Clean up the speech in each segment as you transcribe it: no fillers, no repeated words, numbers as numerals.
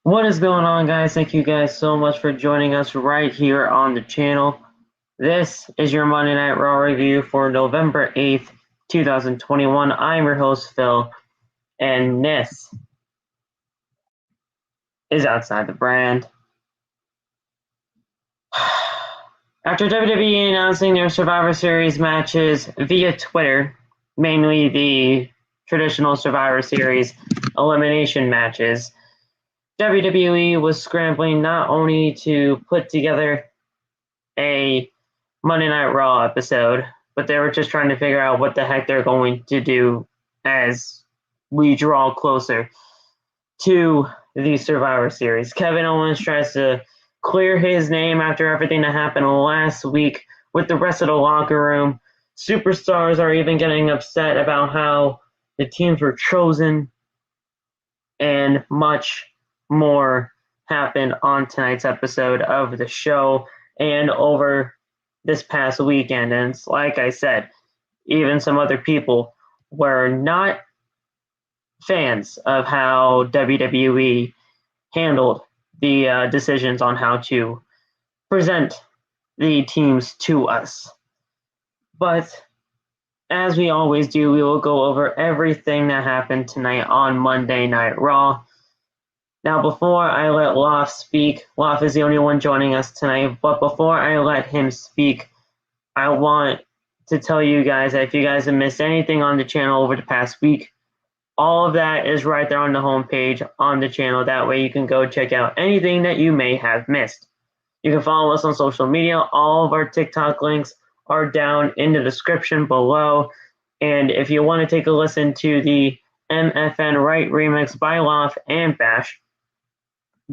What is going on, guys? Thank you guys so much for joining us right here on the channel. This is your Monday Night Raw review for November 8th, 2021. I'm your host, Phil, and this is Outside the Brand. After WWE announcing their Survivor Series matches via Twitter, mainly the traditional Survivor Series elimination matches, WWE was scrambling not only to put together a Monday Night Raw episode, but they were just trying to figure out what the heck they're going to do as we draw closer to the Survivor Series. Kevin Owens tries to clear his name after everything that happened last week with the rest of the locker room. Superstars are even getting upset about how the teams were chosen, and much more happened on tonight's episode of the show and over this past weekend. And it's like I said, even some other people were not fans of how WWE handled the decisions on how to present the teams to us. But as we always do, we will go over everything that happened tonight on Monday Night Raw. Now, before I let Loft speak, Loft is the only one joining us tonight, but before I let him speak, I want to tell you guys that if you guys have missed anything on the channel over the past week, all of that is right there on the homepage on the channel. That way you can go check out anything that you may have missed. You can follow us on social media. All of our TikTok links are down in the description below. And if you want to take a listen to the MFN Right remix by Loft and Bash,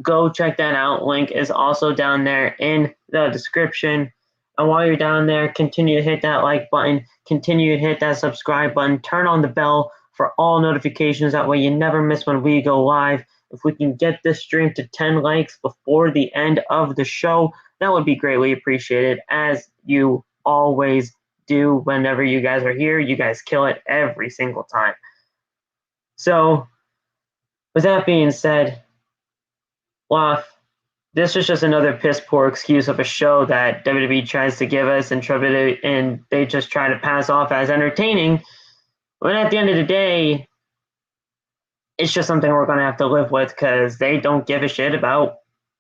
go check that out. Link is also down there in the description. And while you're down there, continue to hit that like button, continue to hit that subscribe button, turn on the bell for all notifications. That way you never miss when we go live. If we can get this stream to 10 likes before the end of the show, that would be greatly appreciated, as you always do whenever you guys are here. You guys kill it every single time. So, with that being said, Loft, this is just another piss poor excuse of a show that WWE tries to give us, and they just try to pass off as entertaining, when at the end of the day, it's just something we're going to have to live with, because they don't give a shit about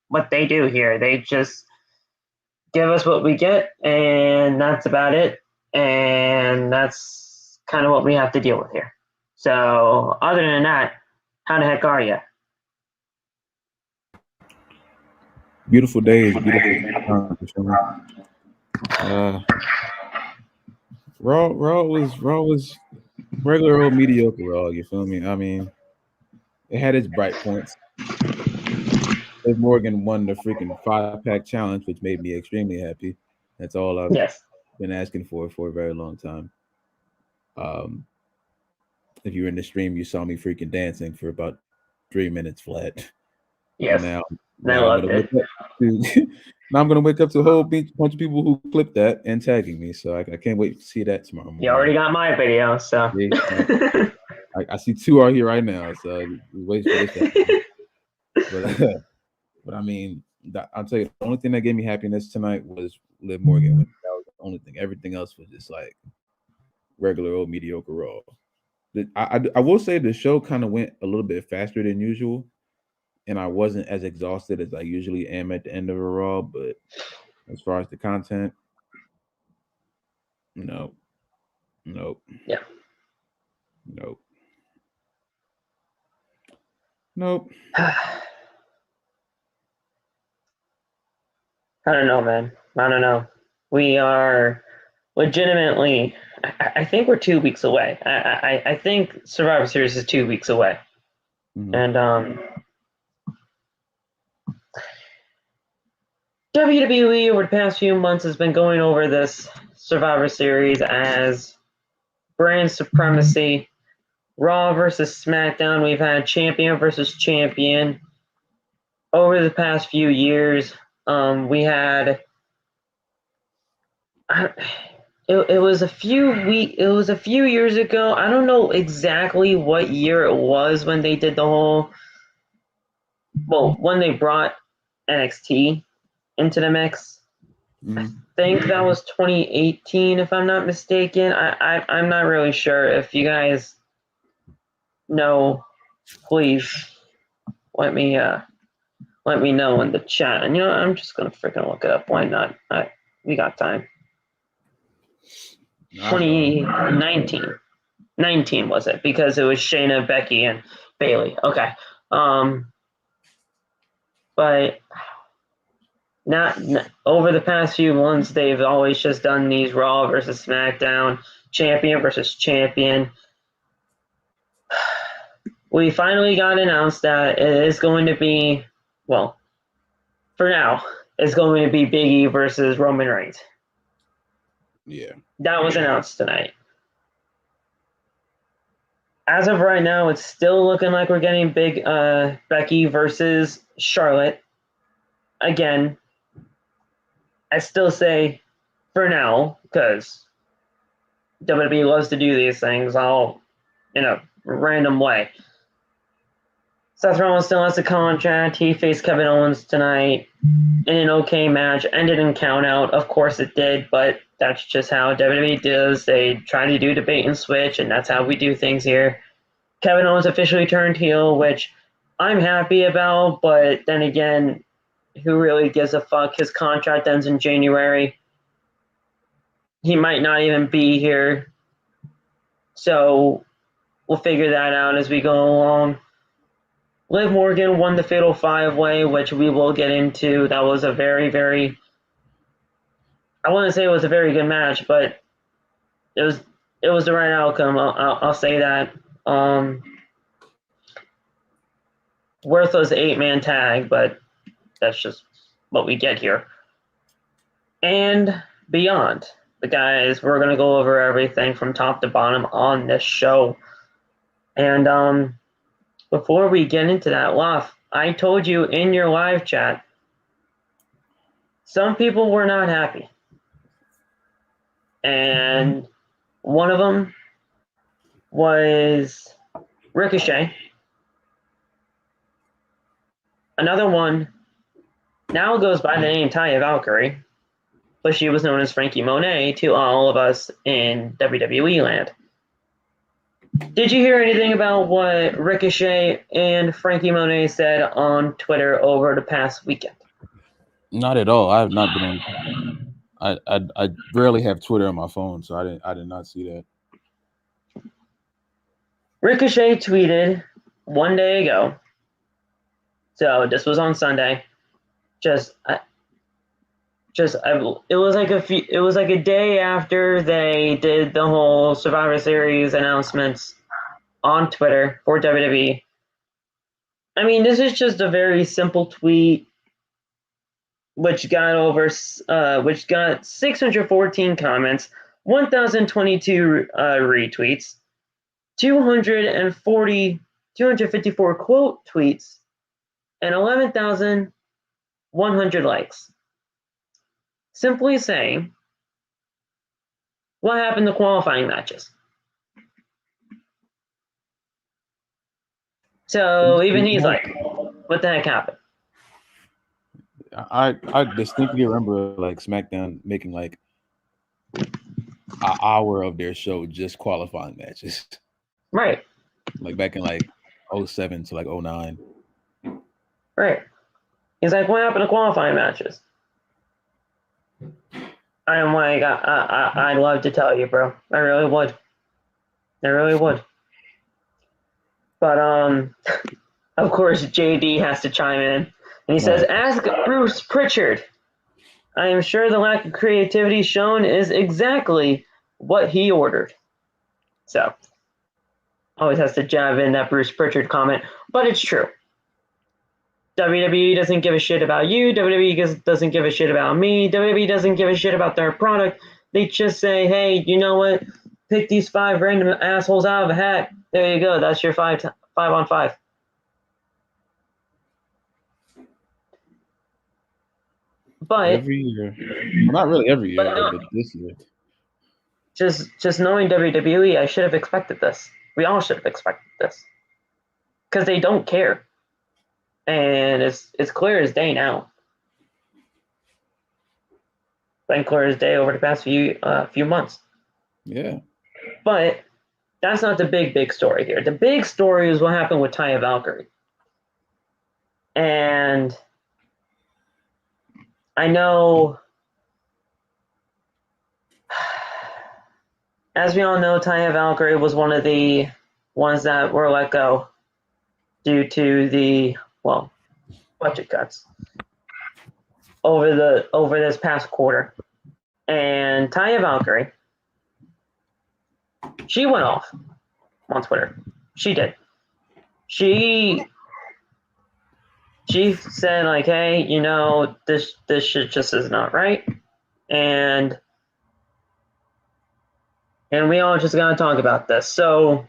what they do here. They just give us what we get, and that's about it. And that's kind of what we have to deal with here. So, other than that, how the heck are you? Beautiful days, beautiful time. Raw was regular old mediocre Raw. You feel me? I mean, it had its bright points. Liv Morgan won the freaking 5-pack challenge, which made me extremely happy. That's all I've been asking for a very long time. If you were in the stream, you saw me freaking dancing for about 3 minutes flat. Yes. And now I'm gonna wake up to a whole bunch of people who clipped that and tagging me. So I can't wait to see that tomorrow morning. You already got my video, so I see 2 are here right now. So wait for this. But I mean, I'll tell you, the only thing that gave me happiness tonight was Liv Morgan. That was the only thing. Everything else was just like regular old mediocre Raw. I will say the show kind of went a little bit faster than usual, and I wasn't as exhausted as I usually am at the end of a Raw. But as far as the content, nope. Yeah. Nope. I don't know, man. I don't know. We are legitimately, I think we're 2 weeks away. I think Survivor Series is 2 weeks away. Mm-hmm. And WWE over the past few months has been going over this Survivor Series as brand supremacy. Raw versus SmackDown. We've had champion versus champion. Over the past few years, we had it was a few years ago. I don't know exactly what year it was when they did the whole when they brought NXT into the mix. I think that was 2018, if I'm not mistaken. I'm not really sure. If you guys know, please let me know in the chat. And I'm just gonna freaking look it up. Why not? We got time. 2019. 19 was it? Because it was Shayna, Becky, and Bayley. Okay. But not over the past few months, they've always just done these Raw versus SmackDown, champion versus champion. We finally got announced that it is going to be, well, for now, it's going to be Biggie versus Roman Reigns. Yeah. That was announced tonight. As of right now, it's still looking like we're getting Becky versus Charlotte. Again, I still say for now, because WWE loves to do these things all in a random way. Seth Rollins still has a contract. He faced Kevin Owens tonight in an okay match. Ended in count out. Of course it did, but that's just how WWE does. They try to do debate and switch, and that's how we do things here. Kevin Owens officially turned heel, which I'm happy about, but then again, who really gives a fuck? His contract ends in January. He might not even be here. So we'll figure that out as we go along. Liv Morgan won the Fatal 5-Way, which we will get into. That was a very, very... I wouldn't say it was a very good match, but it was the right outcome. I'll say that. Worthless 8-man tag, but that's just what we get here. And beyond. The guys, we're going to go over everything from top to bottom on this show. And before we get into that, Lof, I told you in your live chat, some people were not happy. And one of them was Ricochet. Another one now goes by the name Taya Valkyrie, but she was known as Frankie Monet to all of us in WWE land. Did you hear anything about what Ricochet and Frankie Monet said on Twitter over the past weekend? Not at all. I have not been on. I rarely have Twitter on my phone, so I did not see that. Ricochet tweeted one day ago. So this was on Sunday. It was like a day after they did the whole Survivor Series announcements on Twitter for WWE. I mean, this is just a very simple tweet, which got 614 comments, 1,022 retweets, 254 quote tweets, and 11,100 likes. Simply saying, what happened to qualifying matches? So even he's like, what the heck happened? I distinctly remember like SmackDown making like an hour of their show just qualifying matches. Right. Like back in like 07 to like 09. Right. He's like, what happened to qualifying matches? I'm like, I'd love to tell you, bro. I really would. But of course, JD has to chime in, and he says, "Ask Bruce Pritchard. I am sure the lack of creativity shown is exactly what he ordered." So, always has to jab in that Bruce Pritchard comment, but it's true. WWE doesn't give a shit about you. WWE doesn't give a shit about me. WWE doesn't give a shit about their product. They just say, hey, you know what? Pick these 5 random assholes out of a hat. There you go. That's your 5 on 5. But every year, well, not really every year, but this year. Just knowing WWE, I should have expected this. We all should have expected this. Because they don't care. and it's clear as day now. Been clear as day over the past few months. Yeah. But that's not the big story here. The big story is what happened with Taya Valkyrie. And I know, as we all know, Taya Valkyrie was one of the ones that were let go due to the, well, budget cuts over this past quarter. And Taya Valkyrie, she went off on Twitter. She did. She said, like, hey, you know, this shit just is not right. And we all just gotta talk about this. So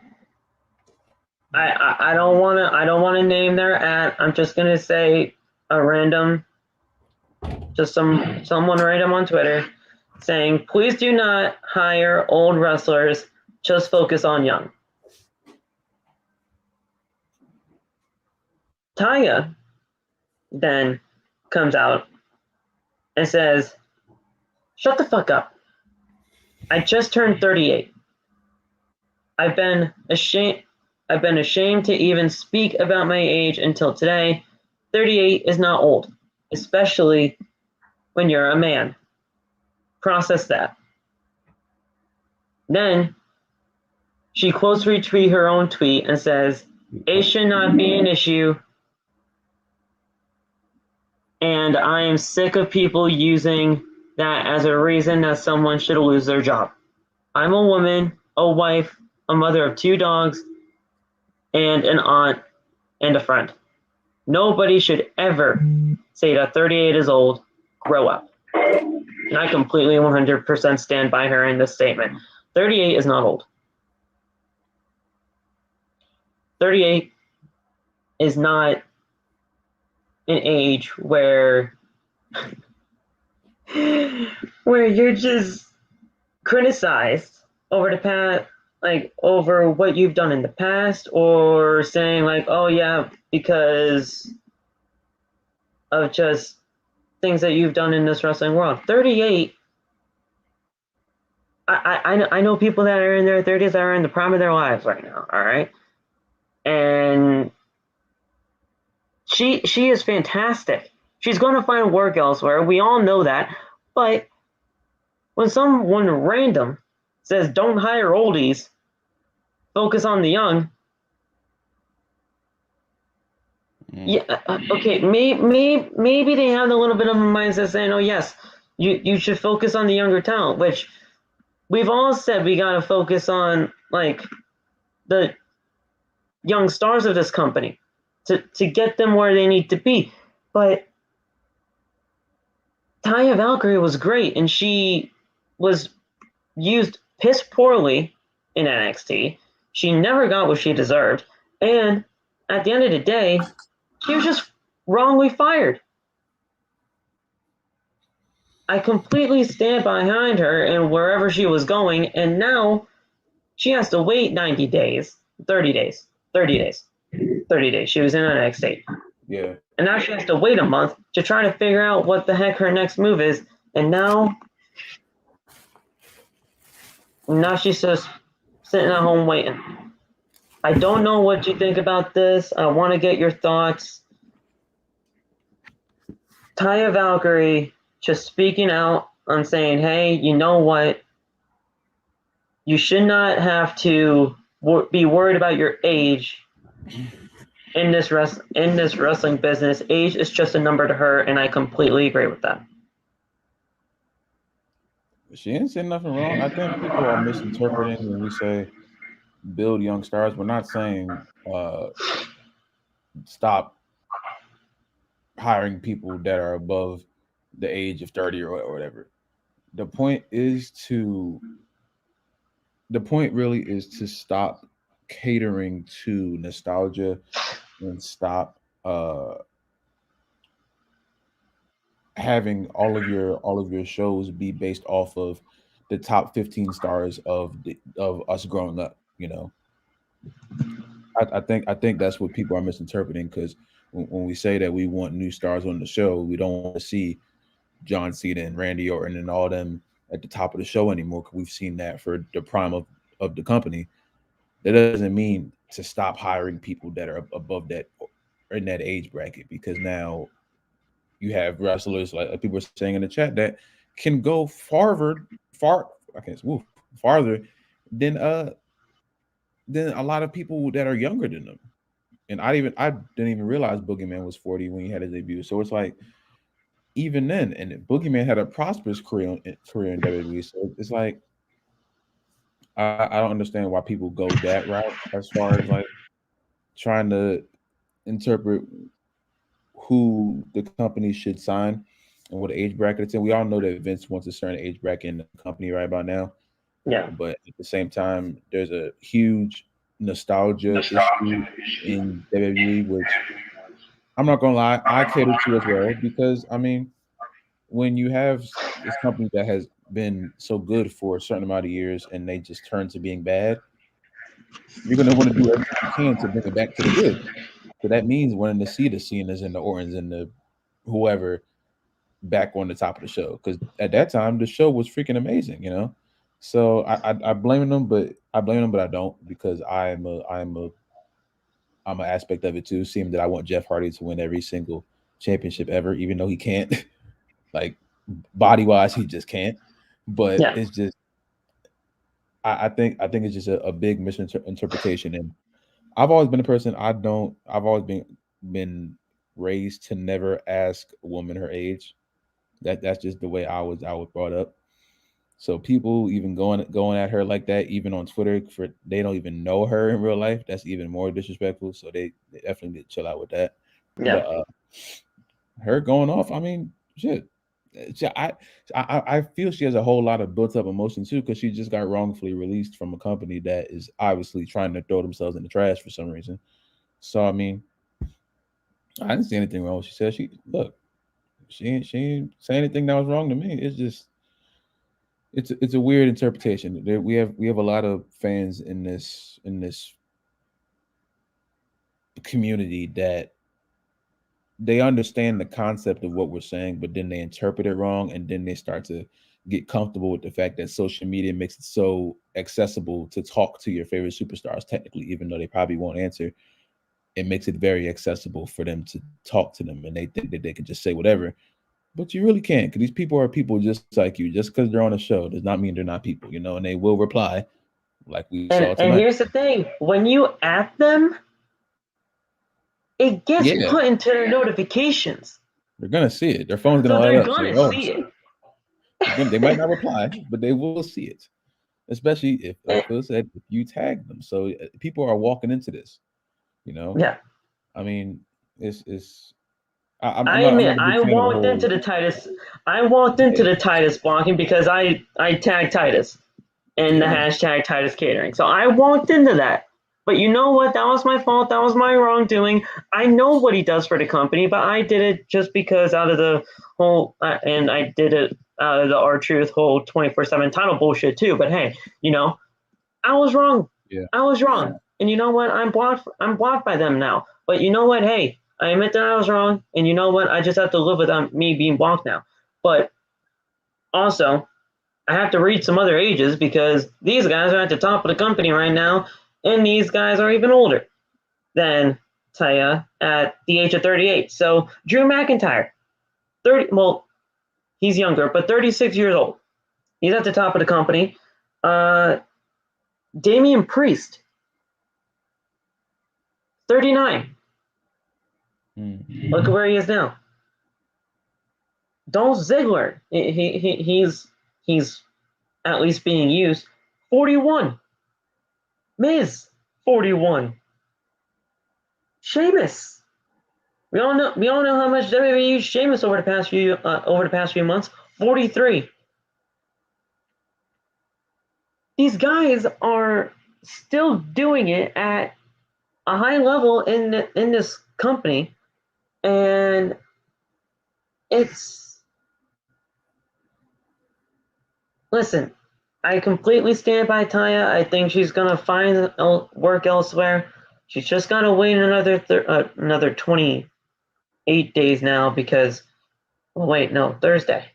I don't wanna name their at. I'm just gonna say a random, just someone random on Twitter saying, please do not hire old wrestlers, just focus on young. Taya then comes out and says, shut the fuck up. I just turned 38. I've been ashamed to even speak about my age until today. 38 is not old, especially when you're a man. Process that. Then she quotes retweet her own tweet and says, age should not be an issue, and I am sick of people using that as a reason that someone should lose their job. I'm a woman, a wife, a mother of 2 dogs, and an aunt and a friend. Nobody should ever say that 38 is old. Grow up. And I completely 100% stand by her in this statement. 38 is not old. 38 is not an age where you're just criticized over the past, like over what you've done in the past, or saying like, oh yeah, because of just things that you've done in this wrestling world. 38, I know people that are in their 30s that are in the prime of their lives right now, all right? And she is fantastic. She's going to find work elsewhere. We all know that. But when someone random says, don't hire oldies, focus on the young, yeah, okay, maybe they have a little bit of a mindset saying, oh, yes, you should focus on the younger talent, which we've all said we got to focus on, like, the young stars of this company to get them where they need to be. But Taya Valkyrie was great, and she was used piss poorly in NXT. She never got what she deserved, and at the end of the day, she was just wrongly fired. I completely stand behind her and wherever she was going, and now she has to wait 90 days, 30 days. She was in NXT. Yeah. And now she has to wait a month to try to figure out what the heck her next move is. And now she's just sitting at home waiting. I don't know what you think about this. I want to get your thoughts. Taya Valkyrie just speaking out on saying, hey, you know what? You should not have to be worried about your age in this wrestling business. Age is just a number to her, and I completely agree with that. She ain't saying nothing wrong. I think people are misinterpreting when we say build young stars. We're not saying stop hiring people that are above the age of 30 or whatever. The point really is to stop catering to nostalgia and stop having all of your shows be based off of the top 15 stars of us growing up. You know, I think that's what people are misinterpreting, because when we say that we want new stars on the show, we don't want to see John Cena and Randy Orton and all them at the top of the show anymore, because we've seen that for the prime of the company. That doesn't mean to stop hiring people that are above that or in that age bracket, because now you have wrestlers like people are saying in the chat that can go farther than a lot of people that are younger than them. And I didn't even realize Boogeyman was 40 when he had his debut. So it's like, even then, and Boogeyman had a prosperous career in WWE. So it's like, I don't understand why people go that route as far as like trying to interpret who the company should sign and what age bracket it's in. We all know that Vince wants a certain age bracket in the company right about now. Yeah. But at the same time, there's a huge nostalgia issue in WWE, which I'm not gonna lie, I cater to as well, because I mean, when you have this company that has been so good for a certain amount of years and they just turn to being bad, you're gonna want to do everything you can to bring it back to the good. So that means wanting to see the Cenas and the Ortons and the whoever back on the top of the show, because at that time the show was freaking amazing, you know. So I blame them, but I don't, because I'm an aspect of it too. Seeing that I want Jeff Hardy to win every single championship ever, even though he can't, like body wise, he just can't. But Yeah. it's just I think it's just a big misinterpretation. And I've always been a person, I've always been raised to never ask a woman her age. That's just the way I was brought up. So people even going at her like that, even on Twitter, for they don't even know her in real life. That's even more disrespectful. So they definitely need to chill out with that. Yeah. But her going off, I mean, shit. I feel she has a whole lot of built up emotion too, because she just got wrongfully released from a company that is obviously trying to throw themselves in the trash for some reason. So I mean, I didn't see anything wrong. She said she ain't say anything that was wrong to me. It's just it's a weird interpretation. We have a lot of fans in this community that they understand the concept of what we're saying, but then they interpret it wrong, and then they start to get comfortable with the fact that social media makes it so accessible to talk to your favorite superstars, technically, even though they probably won't answer. It makes it very accessible for them to talk to them, and they think that they can just say whatever. But you really can't, because these people are people just like you. Just because they're on a show does not mean they're not people, you know, and they will reply like we saw And tonight. here's the thing: when you at them, it gets put into their notifications. They're gonna see it. Their phone's gonna So light they're up. gonna So, see it. they might not reply, but they will see it. Especially if, like Phil said, if you tag them. So people are walking into this, you know. Yeah. I mean, it's. I I'm not admit, a big I fan of the walked whole. into the Titus. I walked into the Titus blocking because I tagged Titus in the hashtag Titus Catering. So I walked into that. But you know what? That was my fault. That was my wrongdoing. I know what he does for the company, but I did it just because out of the whole, and I did it out of the R-Truth whole 24/7 title bullshit too. But hey, you know, I was wrong. Yeah. I was wrong. And you know what? I'm blocked by them now. But you know what? Hey, I admit that I was wrong. And you know what? I just have to live with me being blocked now. But also, I have to reach some other ages because these guys are at the top of the company right now. And these guys are even older than Taya at the age of 38. So Drew McIntyre, 30. Well, he's younger, but 36 years old. He's at the top of the company. Damian Priest, 39. Look at where he is now. Dolph Ziggler, he's at least being used. 41. Miz, 41. Sheamus. We all know how much WWE used Sheamus over the past few months. 43. These guys are still doing it at a high level in this company, and it's, listen, I completely stand by Taya. I think she's gonna find work elsewhere. She's just gotta wait another 20 8 days now because, well, wait, no, Thursday.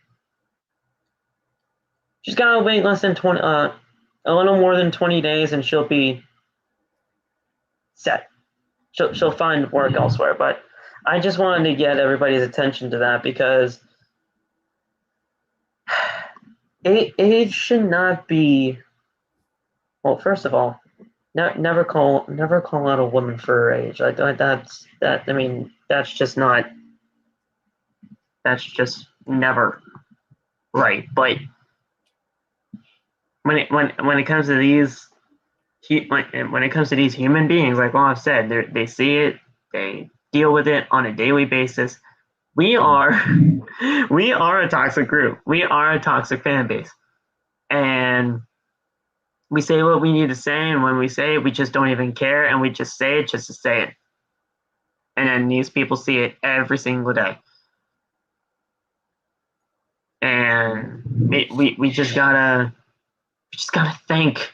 She's got to wait less than 20, a little more than 20 days, and she'll be set. She'll find work elsewhere. But I just wanted to get everybody's attention to that because age should not be. Well, first of all, never call out a woman for her age. Like that's that. I mean, that's just not. That's just never right. But when it comes to these when it comes to these human beings, like I've said, they see it, they deal with it on a daily basis. We are a toxic group. We are a toxic fan base, and we say what we need to say, and when we say it, we just don't even care, and we just say it just to say it. And then these people see it every single day. And we just gotta think.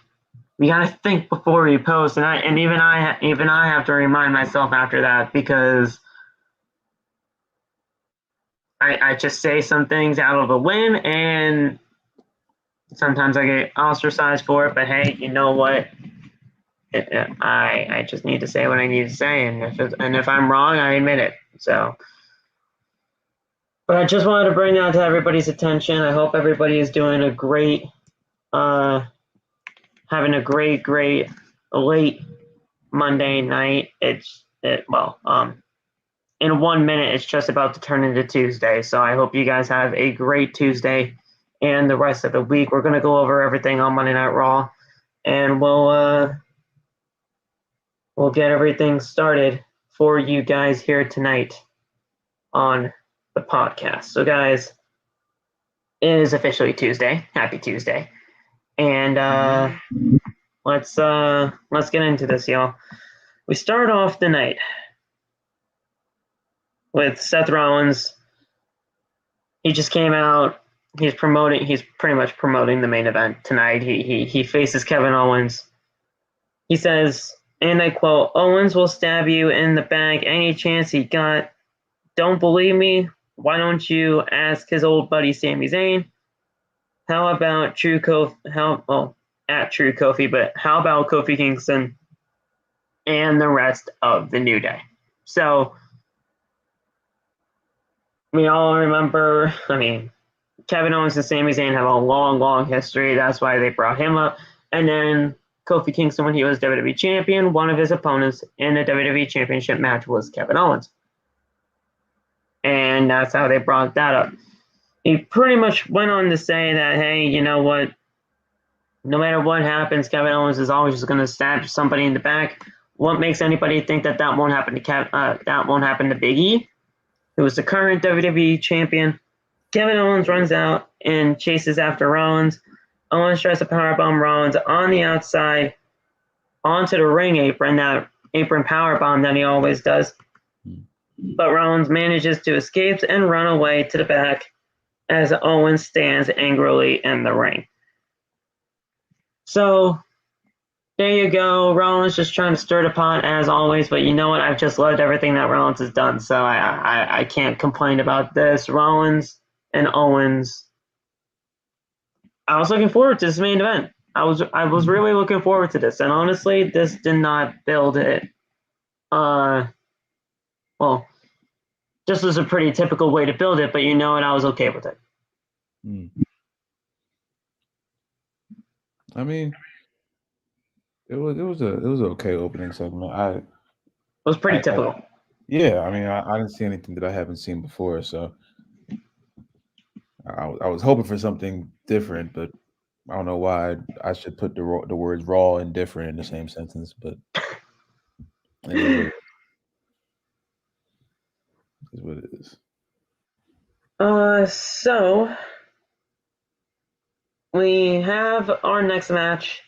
We gotta think before we post, and even I have to remind myself after that because I just say some things out of a whim, and sometimes I get ostracized for it. But hey, you know what? I just need to say what I need to say, and if I'm wrong, I admit it. So. But I just wanted to bring that to everybody's attention. I hope everybody is doing a great, having a great late Monday night. In 1 minute, it's just about to turn into Tuesday. So I hope you guys have a great Tuesday and the rest of the week. We're going to go over everything on Monday Night Raw, and we'll get everything started for you guys here tonight on the podcast. So guys, it is officially Tuesday. Happy Tuesday. And let's get into this, y'all. We start off the night with Seth Rollins. He just came out. He's pretty much promoting the main event tonight. He faces Kevin Owens. He says, and I quote, "Owens will stab you in the back any chance he got. Don't believe me? Why don't you ask his old buddy Sami Zayn? How about at True Kofi, but how about Kofi Kingston and the rest of the New Day?" So we all remember, Kevin Owens and Sami Zayn have a long history. That's why they brought him up. And then Kofi Kingston, when he was WWE champion, one of his opponents in the WWE championship match was Kevin Owens. And that's how they brought that up. He pretty much went on to say that, hey, you know what? No matter what happens, Kevin Owens is always just going to stab somebody in the back. What makes anybody think that won't happen to Biggie, who is the current WWE champion? Kevin Owens runs out and chases after Rollins. Owens tries to powerbomb Rollins on the outside onto the ring apron, that apron powerbomb that he always does. But Rollins manages to escape and run away to the back as Owens stands angrily in the ring. So there you go. Rollins just trying to stir the pot as always, but you know what? I've just loved everything that Rollins has done, so I can't complain about this. Rollins and Owens. I was looking forward to this main event. I was really looking forward to this, and honestly, this did not build it. Well, this was a pretty typical way to build it, but you know what? I was okay with it. I mean, it was an okay opening segment. It was pretty typical. I didn't see anything that I haven't seen before, so I was hoping for something different, but I don't know why I should put the words raw and different in the same sentence, but it is what it is. So we have our next match.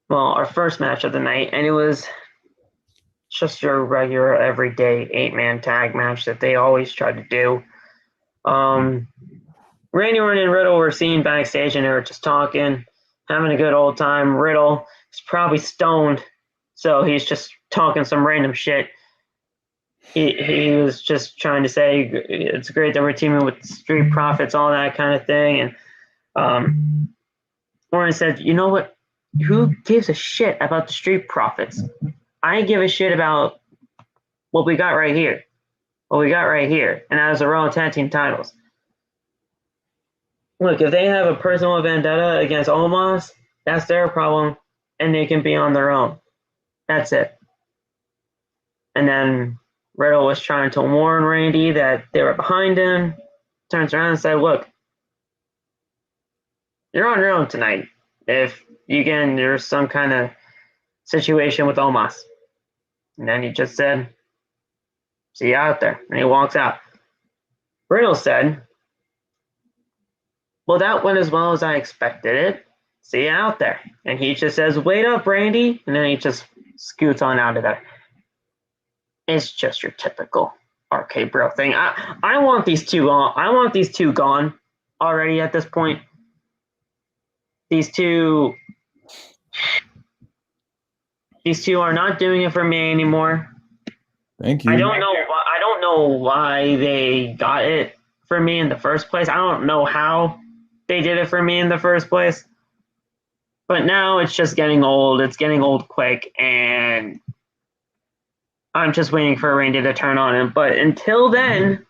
Well, our first match of the night, and it was just your regular everyday 8-man tag match that they always try to do. Randy Orton and Riddle were seen backstage, and they were just talking, having a good old time. Riddle is probably stoned, so he's just talking some random shit. he was just trying to say it's great that we're teaming with Street Profits, all that kind of thing. And Warren said, you know what? Who gives a shit about the Street Profits? I give a shit about what we got right here. What we got right here. And that is the Raw Tag Team titles. Look, if they have a personal vendetta against Omos, that's their problem, and they can be on their own. That's it. And then Riddle was trying to warn Randy that they were behind him. Turns around and said, look, you're on your own tonight. If there's some kind of situation with Omos. And then he just said, see you out there. And he walks out. Riddle said, well, that went as well as I expected it. See you out there. And he just says, wait up, Randy. And then he just scoots on out of there. It's just your typical RK Bro thing. I want these two gone. I want these two gone already at this point. These two are not doing it for me anymore. Thank you. I don't know why they got it for me in the first place. I don't know how they did it for me in the first place. But now it's just getting old. It's getting old quick, and I'm just waiting for Randy to turn on him. But until then,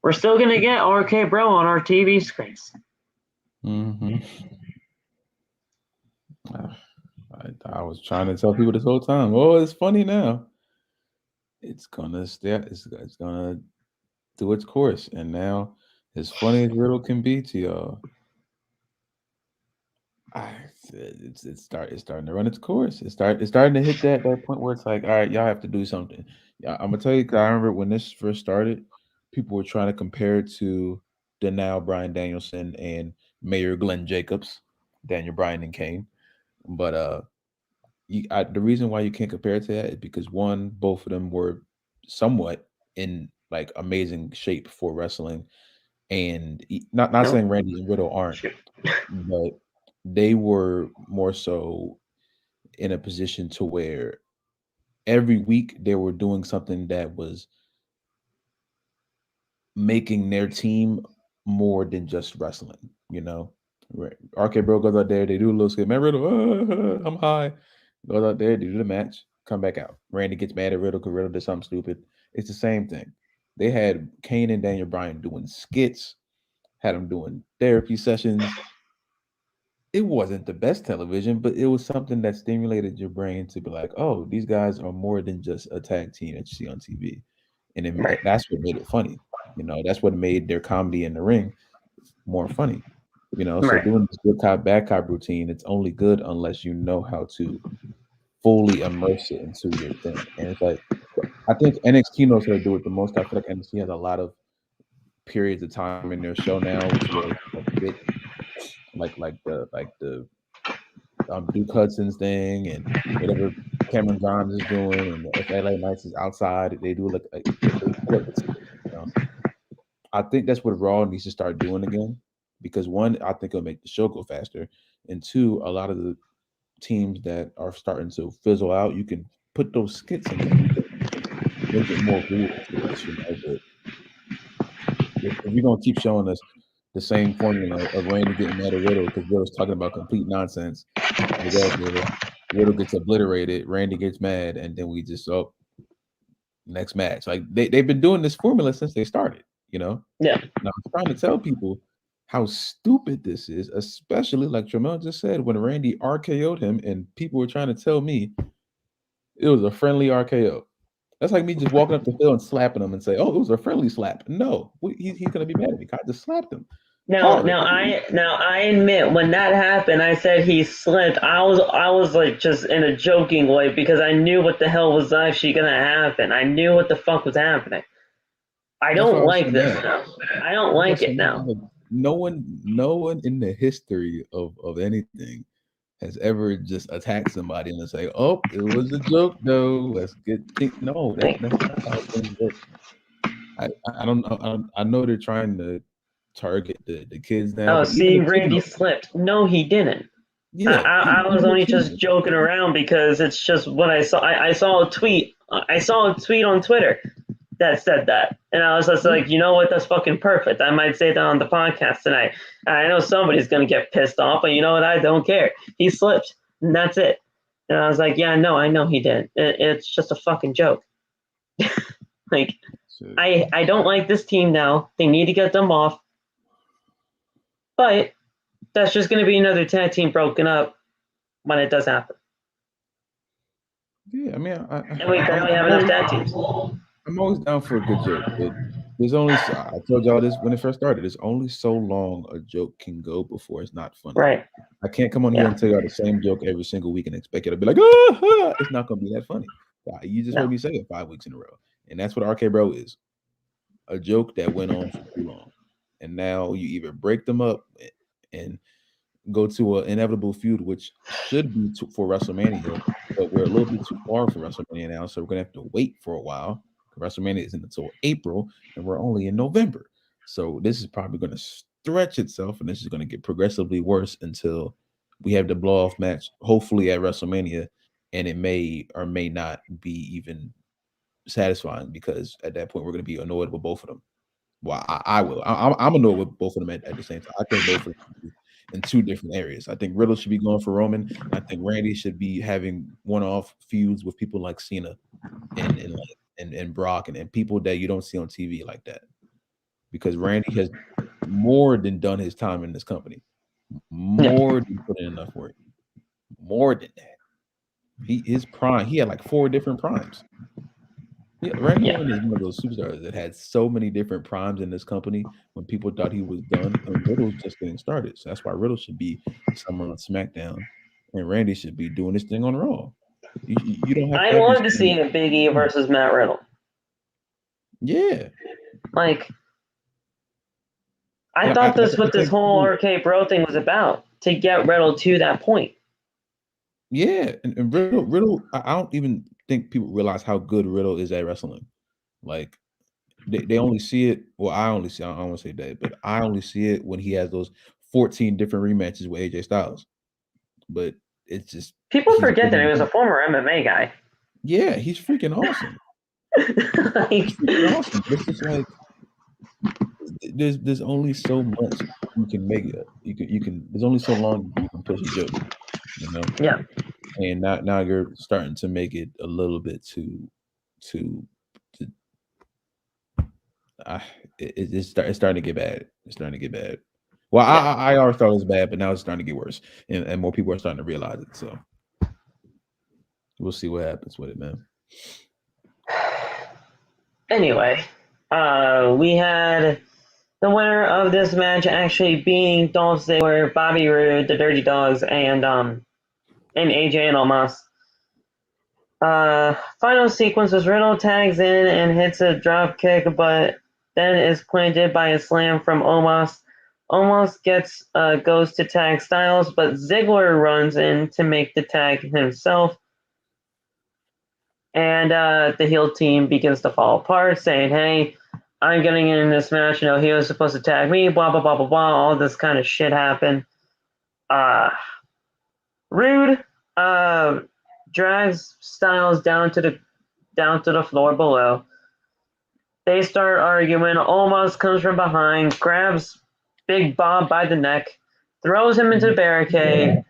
we're still going to get RK Bro on our TV screens. Mm-hmm. I was trying to tell people this whole time. Oh, it's funny now. It's gonna stay. It's gonna do its course, and now, as funny as Riddle can be to y'all, it's starting to run its course. It's starting to hit that point where it's like, all right, y'all have to do something. Yeah, I'm gonna tell you. 'Cause I remember when this first started, people were trying to compare it to the now Bryan Danielson and Mayor Glenn Jacobs, Daniel Bryan and Kane. But the reason why you can't compare it to that is because one, both of them were somewhat in like amazing shape for wrestling, and not saying Randy and Riddle aren't, but they were more so in a position to where every week they were doing something that was making their team more than just wrestling, you know. RK Bro goes out there, they do a little skit. Man, Riddle, I'm high. Goes out there, they do the match, come back out. Randy gets mad at Riddle because Riddle did something stupid. It's the same thing. They had Kane and Daniel Bryan doing skits, had them doing therapy sessions. It wasn't the best television, but it was something that stimulated your brain to be like, oh, these guys are more than just a tag team that you see on TV. And that's what made it funny. You know, that's what made their comedy in the ring more funny. You know, so doing this good cop, bad cop routine, it's only good unless you know how to fully immerse it into your thing. And it's like, I think NXT knows how to do it the most. I feel like NXT has a lot of periods of time in their show now, which was a bit like the Duke Hudson's thing and whatever Cameron Grimes is doing, and if LA Knights is outside, they do you know. I think that's what Raw needs to start doing again, because one, I think it'll make the show go faster, and two, a lot of the teams that are starting to fizzle out, you can put those skits in there, make it more real to us, you know. But if you're gonna keep showing us the same formula of Randy getting mad at Riddle because Riddle's talking about complete nonsense, Riddle gets obliterated, Randy gets mad, and then we just next match. Like they've been doing this formula since they started, you know? Yeah. Now I'm trying to tell people how stupid this is, especially like Tramel just said, when Randy RKO'd him and people were trying to tell me it was a friendly RKO. That's like me just walking up the field and slapping him and say, "Oh, it was a friendly slap." No, he's gonna be mad at me. I just slapped him. Now I admit when that happened, I said he slipped. I was like just in a joking way because I knew what the hell was actually gonna happen. I knew what the fuck was happening. I don't like this now. I don't like it now. No one in the history of anything has ever just attacked somebody and say, "Oh, it was a joke, though. Let's get no." That's not how things work. I don't know. I know they're trying to target the kids now. Oh, see, Randy slipped. No, he didn't. Yeah, I was only just joking around because it's just what I saw. I saw a tweet. I saw a tweet on Twitter that said that, and I was just like, you know what? That's fucking perfect. I might say that on the podcast tonight. I know somebody's gonna get pissed off, but you know what? I don't care. He slipped, and that's it. And I was like, yeah, no, I know he did. It's just a fucking joke. Like, I don't like this team now. They need to get them off. But that's just going to be another tag team broken up when it does happen. Yeah, I mean, and we barely have enough tag teams. I'm always down for a good joke, but there's only, I told y'all this when it first started, there's only so long a joke can go before it's not funny. Right. I can't come on here and tell y'all the same joke every single week and expect it to be like, ah, it's not going to be that funny. You just heard me say it 5 weeks in a row. And that's what RK Bro is. A joke that went on for too long. And now you either break them up and go to an inevitable feud, which should be for WrestleMania, but we're a little bit too far for WrestleMania now, so we're gonna have to wait for a while. WrestleMania isn't until April, and we're only in November, so this is probably going to stretch itself, and this is going to get progressively worse until we have the blow-off match, hopefully at WrestleMania, and it may or may not be even satisfying because at that point we're going to be annoyed with both of them. Well, I will. I'm annoyed with both of them at the same time. I think both of them in two different areas. I think Riddle should be going for Roman. And I think Randy should be having one-off feuds with people like Cena and Brock and people that you don't see on TV like that. Because Randy has more than done his time in this company. More than put in enough work. More than that. His prime, he had like 4 different primes. Yeah, Randy Orton is one of those superstars that had so many different primes in this company when people thought he was done, and Riddle's just getting started. So that's why Riddle should be somewhere on SmackDown, and Randy should be doing his thing on Raw. You don't have. I wanted to see a Biggie versus Matt Riddle. Yeah, like I thought this whole RK Bro thing was about to get Riddle to that point. Yeah, and Riddle, I don't even think people realize how good Riddle is at wrestling. Like they only see it. Well, I only see. I don't want to say that, but I only see it when he has those 14 different rematches with AJ Styles. But it's just people forget that he was a former MMA guy. Yeah, he's freaking awesome. He's freaking awesome. It's just like there's only so much you can make it. You can. There's only so long you can push a joke. You know. Yeah. And now you're starting to make it a little bit too. It's starting to get bad. It's starting to get bad. Well, I always thought it was bad, but now it's starting to get worse, and more people are starting to realize it. So we'll see what happens with it, man. Anyway, we had the winner of this match actually being Dolph Ziggler, Bobby Roode, the Dirty Dawgs, and AJ and Omos. Final sequence was Riddle tags in and hits a drop kick, but then is planted by a slam from Omos. Omos goes to tag Styles, but Ziggler runs in to make the tag himself. And the heel team begins to fall apart, saying, hey, I'm getting in this match. You know, he was supposed to tag me, blah, blah, blah, blah, blah. All this kind of shit happened. Roode drags Styles down to the floor below. They start arguing. Omos comes from behind, grabs Big Bob by the neck, throws him into the barricade,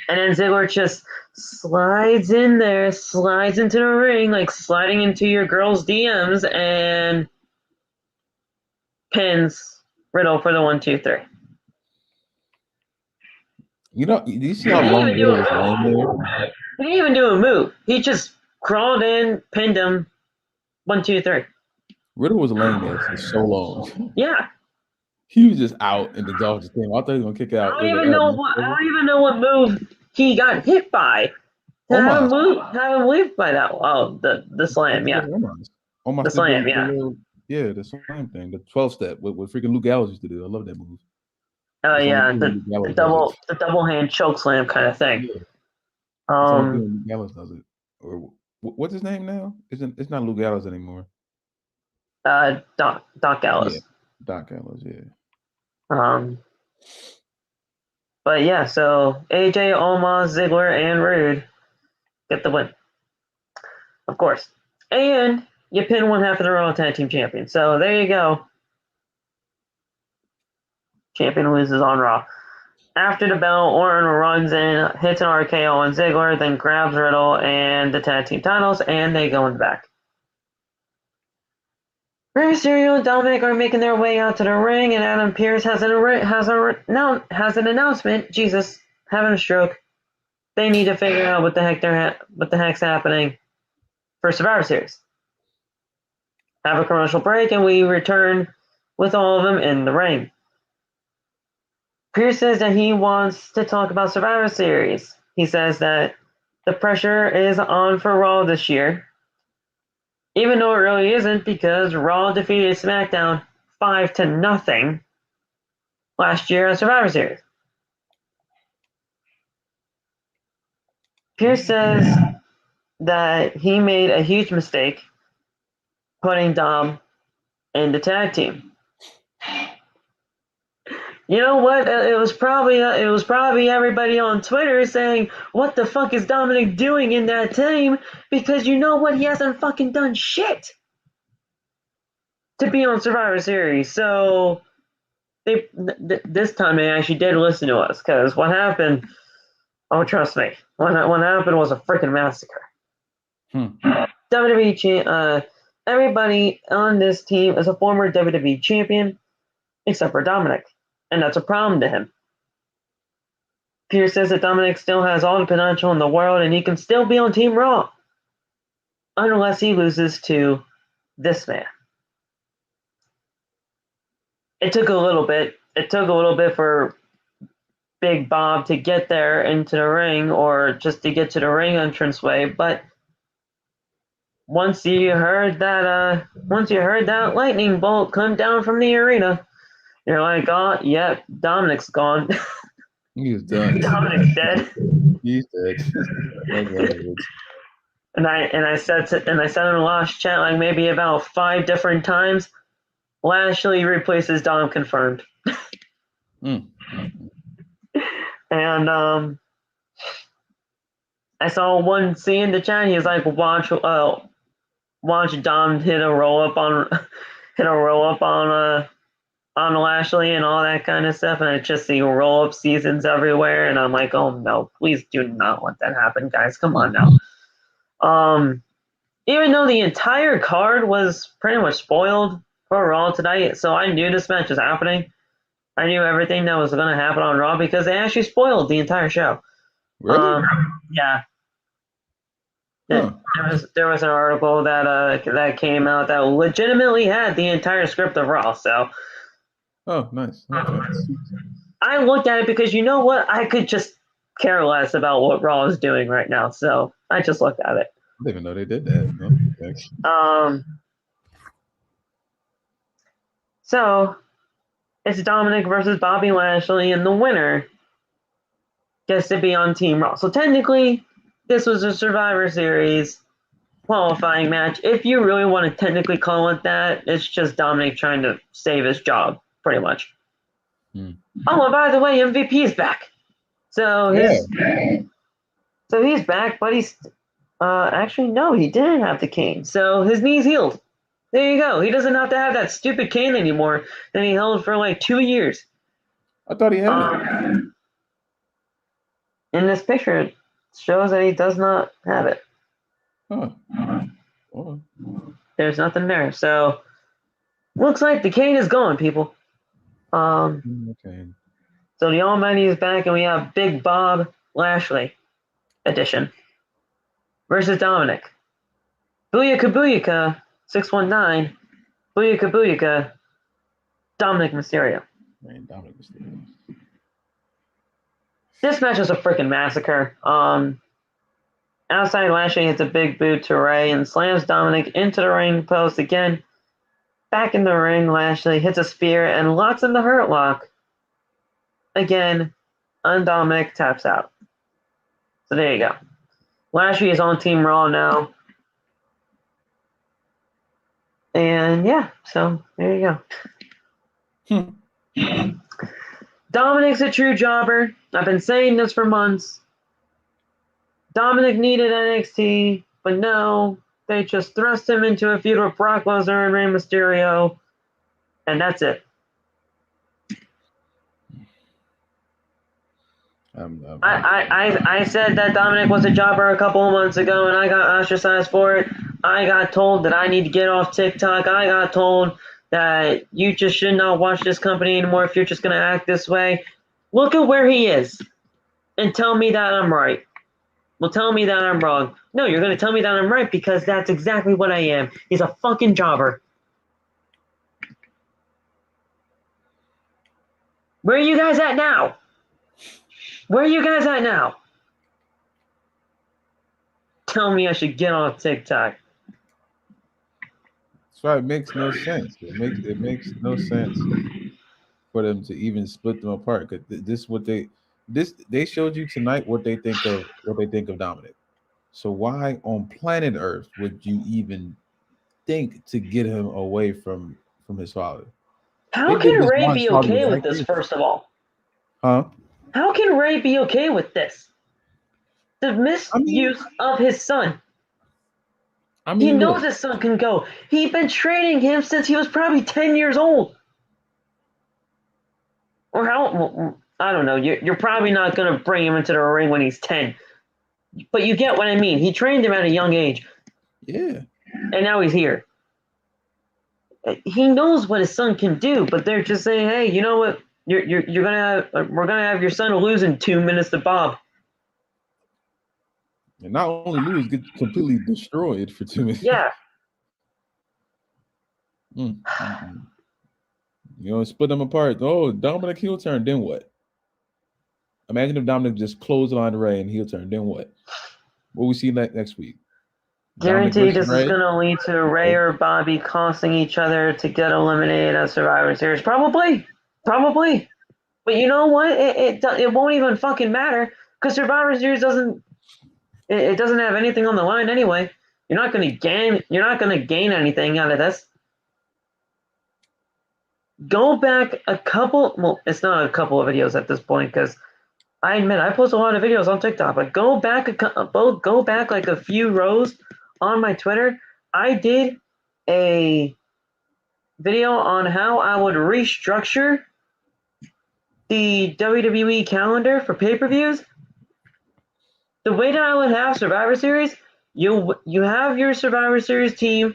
and then Ziggler just slides in there, slides into the ring, like sliding into your girl's DMs, and pins Riddle for the 1, 2, 3. You know, you see how long Riddle was laying there? He didn't even do a move. He just crawled in, pinned him, 1, 2, 3. Riddle was laying there for so long. Yeah. He was just out, and the dog just came. I thought he was gonna kick it out. I don't even know what move he got hit by. Have him lived by that. Oh, the slam, yeah. Omos the slam, yeah, the slam thing, the 12-step, what freaking Luke Gallows used to do. I love that move. Oh yeah, the double hand choke slam kind of thing. Yeah. Luke Gallows does it. Or what's his name now? It's not Luke Gallows anymore. Doc Gallows. Yeah, Doc Gallows, yeah. But yeah, so AJ, Omos, Ziggler, and Rude get the win. Of course. And you pin one half of the Raw Tag Team Champion. So there you go. Champion loses on Raw. After the bell, Orton runs in, hits an RKO on Ziggler, then grabs Riddle and the tag team titles, and they go in the back. Mysterio and Dominik are making their way out to the ring, and Adam Pearce has an announcement. Jesus, having a stroke. They need to figure out what the heck's happening for Survivor Series. Have a commercial break, and we return with all of them in the ring. Pearce says that he wants to talk about Survivor Series. He says that the pressure is on for Raw this year, even though it really isn't, because Raw defeated SmackDown 5-0 last year at Survivor Series. Pearce says that he made a huge mistake putting Dom in the tag team. You know what? It was probably everybody on Twitter saying, "What the fuck is Dominik doing in that team?" Because you know what? He hasn't fucking done shit to be on Survivor Series. So this time they actually did listen to us, because what happened? Oh, trust me, what happened was a freaking massacre. WWE, everybody on this team is a former WWE champion, except for Dominik. And that's a problem to him. Pearce says that Dominik still has all the potential in the world and he can still be on Team Raw. Unless he loses to this man. It took a little bit. It took a little bit for Big Bob to get there into the ring, or just to get to the ring entranceway, but once you heard that lightning bolt come down from the arena, you're like, oh, yep, Dominik's gone. He's done. Dominik's dead. He's dead. And I said in the last chat, like maybe about 5 different times, Lashley replaces Dom confirmed. And I saw one scene in the chat. He was like, watch Dom hit a roll up on Lashley and all that kind of stuff, and I just see roll-up seasons everywhere, and I'm like, oh no, please do not let that happen, guys. Come on now. Even though the entire card was pretty much spoiled for Raw tonight, so I knew this match was happening. I knew everything that was going to happen on Raw because they actually spoiled the entire show. Really? Yeah. Huh. There was an article that came out that legitimately had the entire script of Raw, so... Oh, nice. Okay. I looked at it because you know what? I could just care less about what Raw is doing right now, so I just looked at it. I didn't even know they did that. Okay. So it's Dominik versus Bobby Lashley, and the winner gets to be on Team Raw. So technically, this was a Survivor Series qualifying match. If you really want to technically call it that, it's just Dominik trying to save his job, pretty much. Oh, and by the way, MVP is back. So he's back, but he's actually no, he didn't have the cane. So his knee's healed. There you go. He doesn't have to have that stupid cane anymore that he held for like 2 years. I thought he had it. In this picture, it shows that he does not have it. Huh. Oh. There's nothing there. So looks like the cane is gone, people. Okay. So the Almighty is back, and we have Big Bob Lashley edition versus Dominik. Booyaka Booyaka 619. Booyaka Booyaka Dominik Mysterio. Man, Dominik Mysterio. This match was a freaking massacre. Outside, Lashley hits a big boot to Ray and slams Dominik into the ring post again. Back in the ring, Lashley hits a spear and locks in the Hurt Lock. Again, Dominik taps out. So there you go. Lashley is on Team Raw now. And yeah, so there you go. Dominik's a true jobber. I've been saying this for months. Dominik needed NXT, but no, they just thrust him into a feud with Brock Lesnar and Rey Mysterio, and that's it. I said that Dominik was a jobber a couple of months ago, and I got ostracized for it. I got told that I need to get off TikTok. I got told that you just should not watch this company anymore if you're just going to act this way. Look at where he is and tell me that I'm right. Well, tell me that I'm wrong. No, you're going to tell me that I'm right because that's exactly what I am. He's a fucking jobber. Where are you guys at now? Where are you guys at now? Tell me I should get off TikTok. That's right. It makes no sense. It makes no sense for them to even split them apart. Because they showed you tonight what they think of Dominik. So why on planet Earth would you even think to get him away from his father? How can Rey be okay with this, first of all? Huh? How can Rey be okay with this? The misuse of his son. He knows his son can go. He's been training him since he was probably 10 years old. Or how? I don't know. You're probably not going to bring him into the ring when he's 10. But you get what I mean. He trained him at a young age. Yeah. And now he's here. He knows what his son can do, but they're just saying, hey, you know what? We're gonna have your son lose in 2 minutes to Bob. And not only lose, get completely destroyed for 2 minutes. Yeah. Split them apart. Oh, Dominik heel turn, then what? Imagine if Dominik just closed on Rey and heel turn, then what? What we see next week? Guaranteed this is going to lead to Rey or Bobby costing each other to get eliminated at Survivor Series. Probably. But you know what? It won't even fucking matter because Survivor Series doesn't have anything on the line anyway. You're not going to gain anything out of this. Go back it's not a couple of videos at this point because I admit I post a lot of videos on TikTok, but go back like a few rows on my Twitter. I did a video on how I would restructure the WWE calendar for pay-per-views. The way that I would have Survivor Series, you have your Survivor Series team.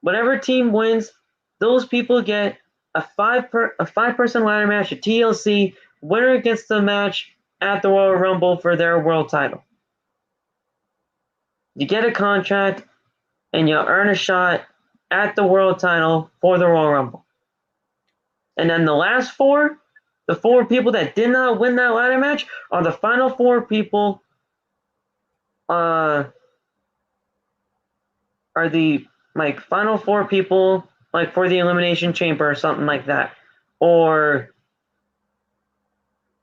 Whatever team wins, those people get a five-person ladder match, a TLC. Winner gets the match at the Royal Rumble for their world title. You get a contract, and you earn a shot at the world title for the Royal Rumble. And then the four people that did not win that ladder match are the final four people are the final four people for the Elimination Chamber or something like that. Or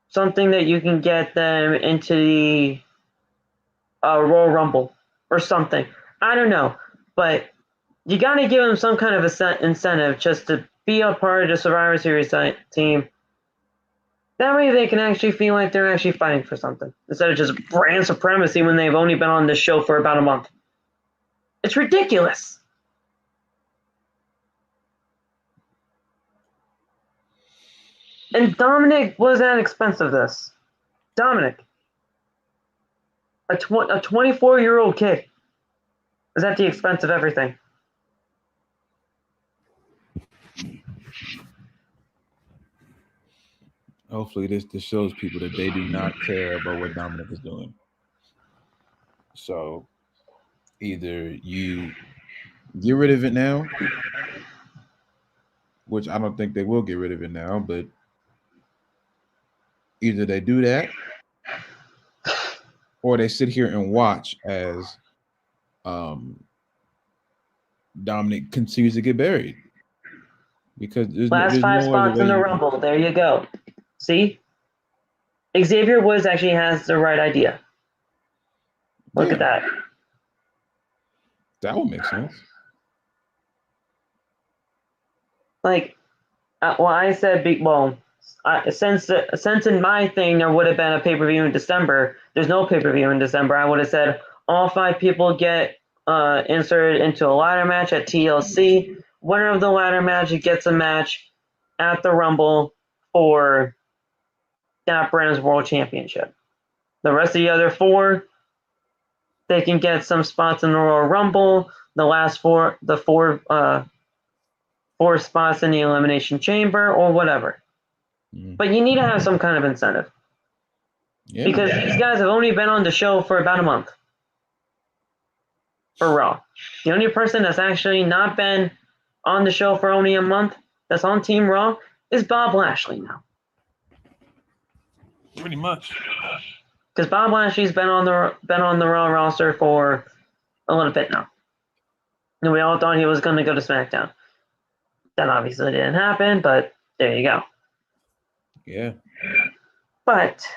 something that you can get them into the Royal Rumble or something. I don't know. But you got to give them some kind of incentive just to be a part of the Survivor Series team. That way they can actually feel like they're actually fighting for something instead of just brand supremacy when they've only been on this show for about a month. It's ridiculous. And Dominik was at expense of this. Dominik, a 24-year-old kid, is at the expense of everything. Hopefully this shows people that they do not care about what Dominik is doing. So either you get rid of it now, which I don't think they will get rid of it now, but either they do that or they sit here and watch as Dominik continues to get buried. Because there's 5 spots in the Rumble. There you go. See? Xavier Woods actually has the right idea. Look at that. That would make sense. I said, since in my thing there would have been a pay-per-view in December, there's no pay-per-view in December, I would have said all 5 people get inserted into a ladder match at TLC. Winner of the ladder match gets a match at the Rumble for that brand's World Championship. The rest of the other 4, they can get some spots in the Royal Rumble. The last 4 spots in the Elimination Chamber or whatever. But you need to have some kind of incentive. Yeah. Because these guys have only been on the show for about a month. For Raw. The only person that's actually not been on the show for only a month that's on Team Raw is Bob Lashley now. Pretty much. Because Bob Lashley's been on the Raw roster for a little bit now. And we all thought he was going to go to SmackDown. That obviously didn't happen, but there you go. Yeah. But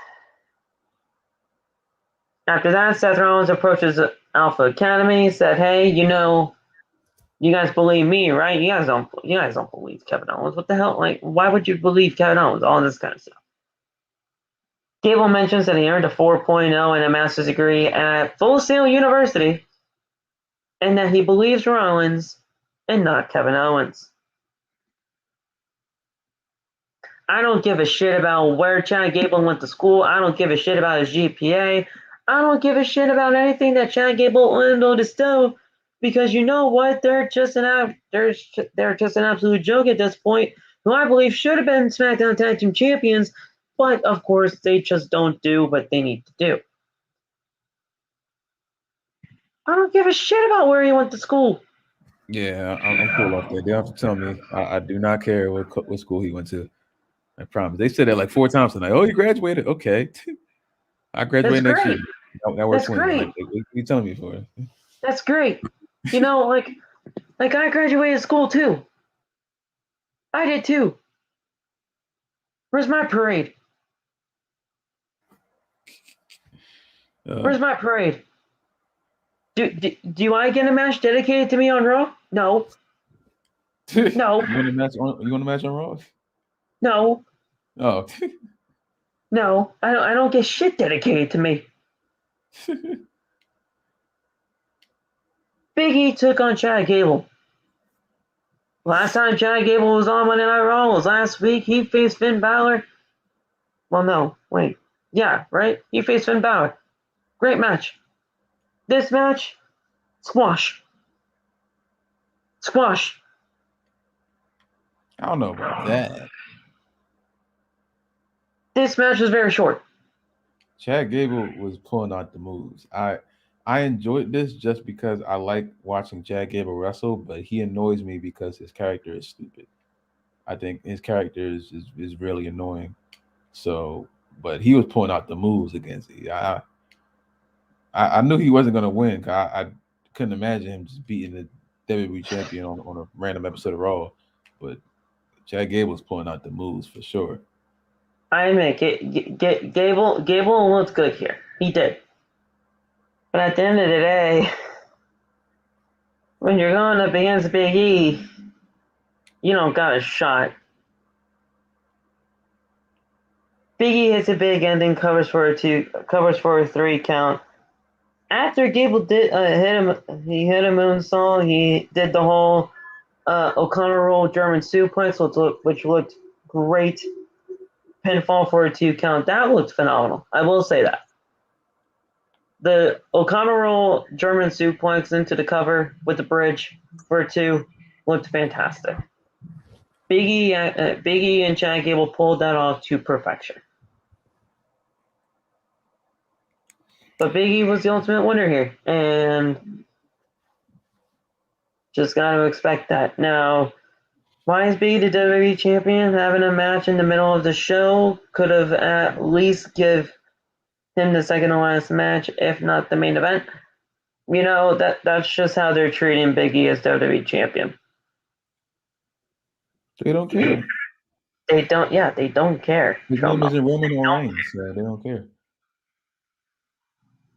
after that, Seth Rollins approaches Alpha Academy, said, "Hey, you guys believe me, right? You guys don't believe Kevin Owens. What the hell? Like, why would you believe Kevin Owens? All this kind of stuff." Gable mentions that he earned a 4.0 and a master's degree at Full Sail University, and that he believes Rollins and not Kevin Owens. I don't give a shit about where Chad Gable went to school. I don't give a shit about his GPA. I don't give a shit about anything that Chad Gable earned to still, because you know what? They're just an absolute joke at this point, who I believe should have been SmackDown Tag Team Champions, but of course they just don't do what they need to do. I don't give a shit about where he went to school. Yeah, I'm cool off there. They don't have to tell me. I do not care what school he went to. I promise. They said that like 4 times tonight. Oh, you graduated? Okay. I graduate next year. That works for me. Like, what are you telling me for? That's great. Like I graduated school too. I did too. Where's my parade? Where's my parade? Do I get a match dedicated to me on Raw? No. No. You want a match on Raw? No. Oh. No, I don't get shit dedicated to me. Biggie took on Chad Gable. Last time Chad Gable was on Monday Night Raw was last week. He faced Finn Balor. Well, no, wait. Yeah, right? He faced Finn Balor. Great match. This match, squash. Squash. I don't know about that. This match was very short. Chad Gable was pulling out the moves. I enjoyed this just because I like watching Chad Gable wrestle, but he annoys me because his character is stupid. I think his character is really annoying. So, but he was pulling out the moves against it. I knew he wasn't gonna win. Cause I couldn't imagine him just beating the WWE champion on a random episode of Raw. But Chad Gable was pulling out the moves for sure. I admit, Gable looked good here. He did. But at the end of the day, when you're going up against Big E, you don't got a shot. Big E hits a big ending, covers for a 3 count. After Gable did hit him, he hit a moonsault. He did the whole O'Connor roll German suplex, which looked great. Pinfall for a 2 count. That looked phenomenal. I will say that. The O'Connor roll German suplex into the cover with the bridge for a 2 looked fantastic. Biggie and Chad Gable pulled that off to perfection. But Biggie was the ultimate winner here, and just got to expect that. Now, why is Biggie the WWE champion? Having a match in the middle of the show could have at least give him the second to last match, if not the main event. That's just how they're treating Biggie as WWE champion. They don't care. They don't care. His name isn't Roman or Reigns, so they don't care.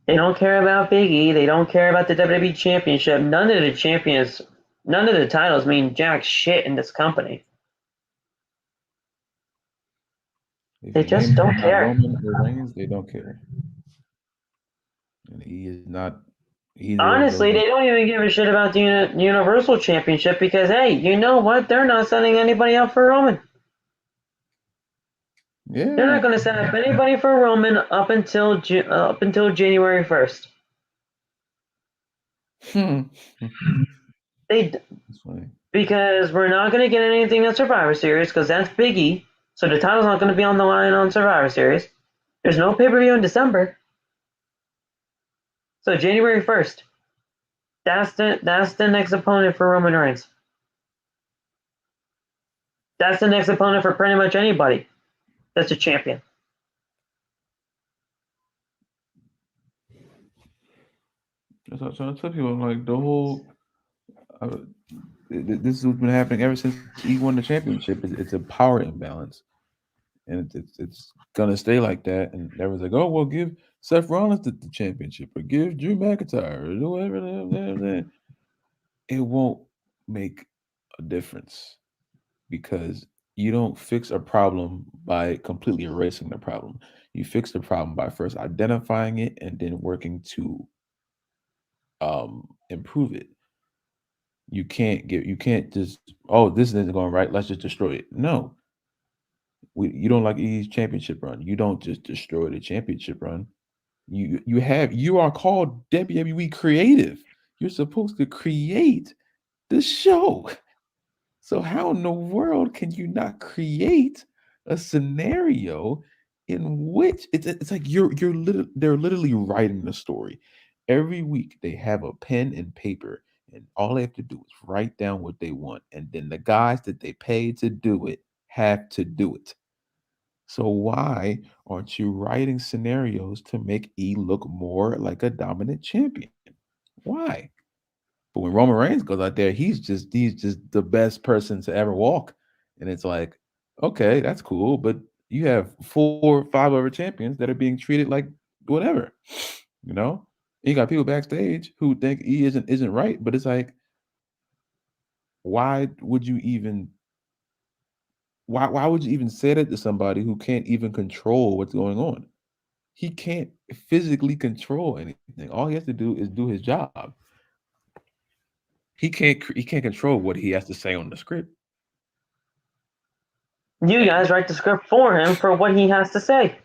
They don't care about Big E. They don't care about the WWE Championship. None of the titles mean jack shit in this company. They just don't care. Roman or Reigns, they don't care. And he is not either. Honestly, they don't even give a shit about the Universal Championship because, hey, you know what? They're not sending anybody out for Roman. Yeah. They're not going to send up anybody for Roman up until January 1st. That's funny. Because we're not going to get anything on Survivor Series because that's Biggie. So the title's not going to be on the line on Survivor Series. There's no pay-per-view in December. So January 1st. That's the next opponent for Roman Reigns. That's the next opponent for pretty much anybody that's a champion. That's what I'm trying to tell people. Like the whole, this has been happening ever since he won the championship. It's a power imbalance, and it's gonna stay like that. And everyone's like, "Oh, well, give Seth Rollins the championship, or give Drew McIntyre, or whatever." It won't make a difference because you don't fix a problem by completely erasing the problem. You fix the problem by first identifying it and then working to improve it. You can't just, oh, this isn't going right, let's just destroy it. No. You don't like EA's championship run. You don't just destroy the championship run. You are called WWE creative. You're supposed to create the show. So how in the world can you not create a scenario in which it's like they're literally writing the story. Every week they have a pen and paper, and all they have to do is write down what they want, and then the guys that they pay to do it have to do it. So why aren't you writing scenarios to make E look more like a dominant champion? Why? But when Roman Reigns goes out there, he's just the best person to ever walk. And it's like, okay, that's cool, but you have 4 or 5 other champions that are being treated like whatever, you know? And you got people backstage who think E isn't right, but it's like, why would you even say that to somebody who can't even control what's going on? He can't physically control anything. All he has to do is do his job. He can't control what he has to say on the script. You guys write the script for him for what he has to say.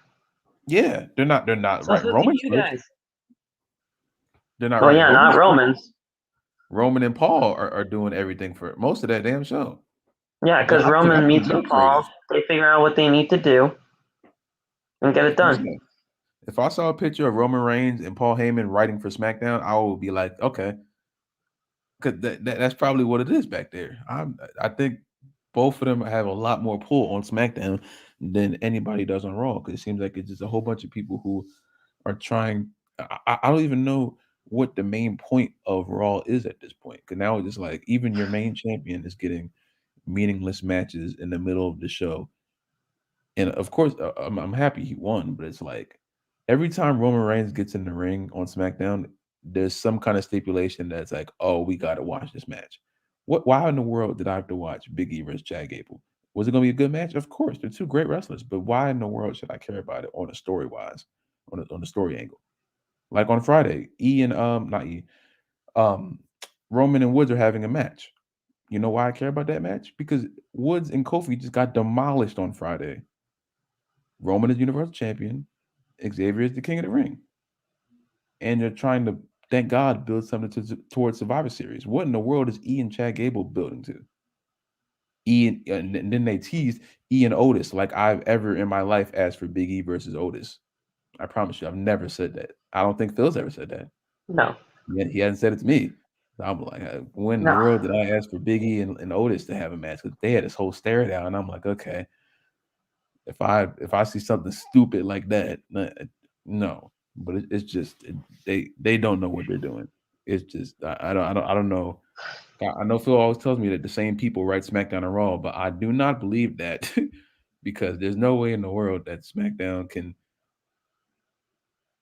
Yeah, they're not So right. Roman, you guys. They're not well, right. yeah, Roman, not Romans. Roman and Paul are doing everything for most of that damn show. Yeah, because Roman meets with Paul. They figure out what they need to do and get it done. If I saw a picture of Roman Reigns and Paul Heyman writing for SmackDown, I would be like, okay, because that's probably what it is back there. I think both of them have a lot more pull on SmackDown than anybody does on Raw, because it seems like it's just a whole bunch of people who are trying. I don't even know what the main point of Raw is at this point, because now it's just like even your main champion is getting meaningless matches in the middle of the show. And of course, I'm happy he won, but it's like every time Roman Reigns gets in the ring on SmackDown, there's some kind of stipulation that's like, oh, we got to watch this match. Why in the world did I have to watch Biggie versus Chad Gable? Was it going to be a good match? Of course, they're two great wrestlers, but why in the world should I care about it on a story wise, on the story angle? Like on Friday, Roman and Woods are having a match. You know why I care about that match? Because Woods and Kofi just got demolished on Friday. Roman is Universal Champion. Xavier is the King of the Ring. And they're trying to, thank God, build something towards Survivor Series. What in the world is E and Chad Gable building to? And then they teased E and Otis like I've ever in my life asked for Big E versus Otis. I promise you, I've never said that. I don't think Phil's ever said that. No. He hasn't said it to me. So I'm like, when in the world did I ask for Big E and Otis to have a match? Because they had this whole stare down. And I'm like, okay, if I see something stupid like that, no. But it's just they don't know what they're doing. It's just I don't know. I know Phil always tells me that the same people write SmackDown and Raw, but I do not believe that because there's no way in the world that SmackDown can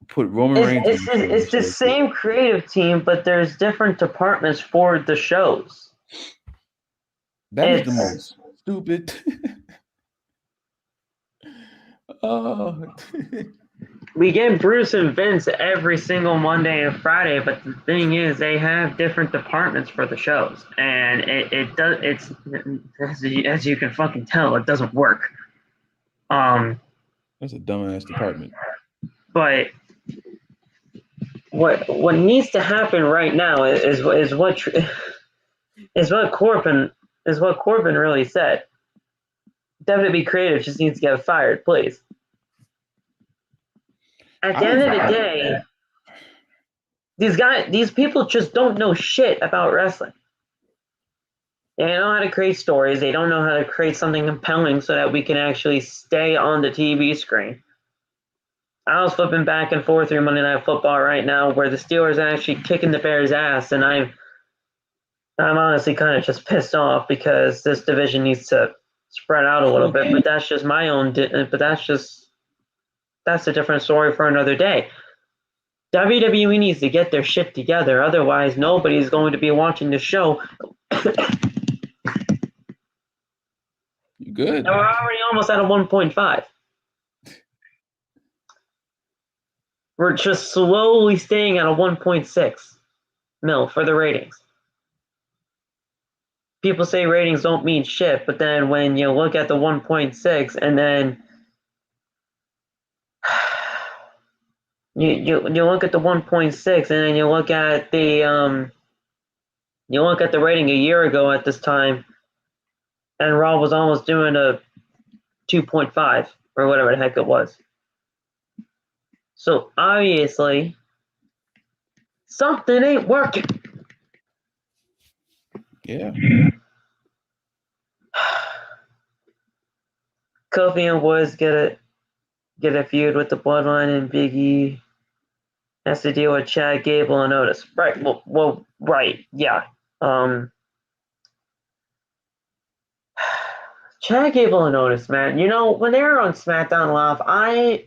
put Roman Reigns. It's the same creative team, but there's different departments for the shows. That is the most stupid. Oh. We get Bruce and Vince every single Monday and Friday, but the thing is, they have different departments for the shows, and it's as you can fucking tell, it doesn't work. That's a dumbass department. But what needs to happen right now is what Corbin really said. WWE Creative just needs to get fired, please. At the end of the day, these people just don't know shit about wrestling. They don't know how to create stories. They don't know how to create something compelling so that we can actually stay on the TV screen. I was flipping back and forth through Monday Night Football right now, where the Steelers are actually kicking the Bears' ass, and I'm honestly kind of just pissed off because this division needs to spread out a little bit. But that's just my own. But that's a different story for another day. WWE needs to get their shit together, otherwise nobody's going to be watching the show. You good? And we're already almost at a 1.5. We're just slowly staying at a 1.6 mil for the ratings. People say ratings don't mean shit, but then when you look at the 1.6 and then you look at the 1.6 and then you look at the rating a year ago at this time, and Raw was almost doing a 2.5 or whatever the heck it was. So obviously something ain't working. Yeah. Kofi and Woods get a feud with the Bloodline, and Biggie has to deal with Chad Gable and Otis. Right. Well, right. Yeah. Chad Gable and Otis, man. You know, when they were on SmackDown Live, I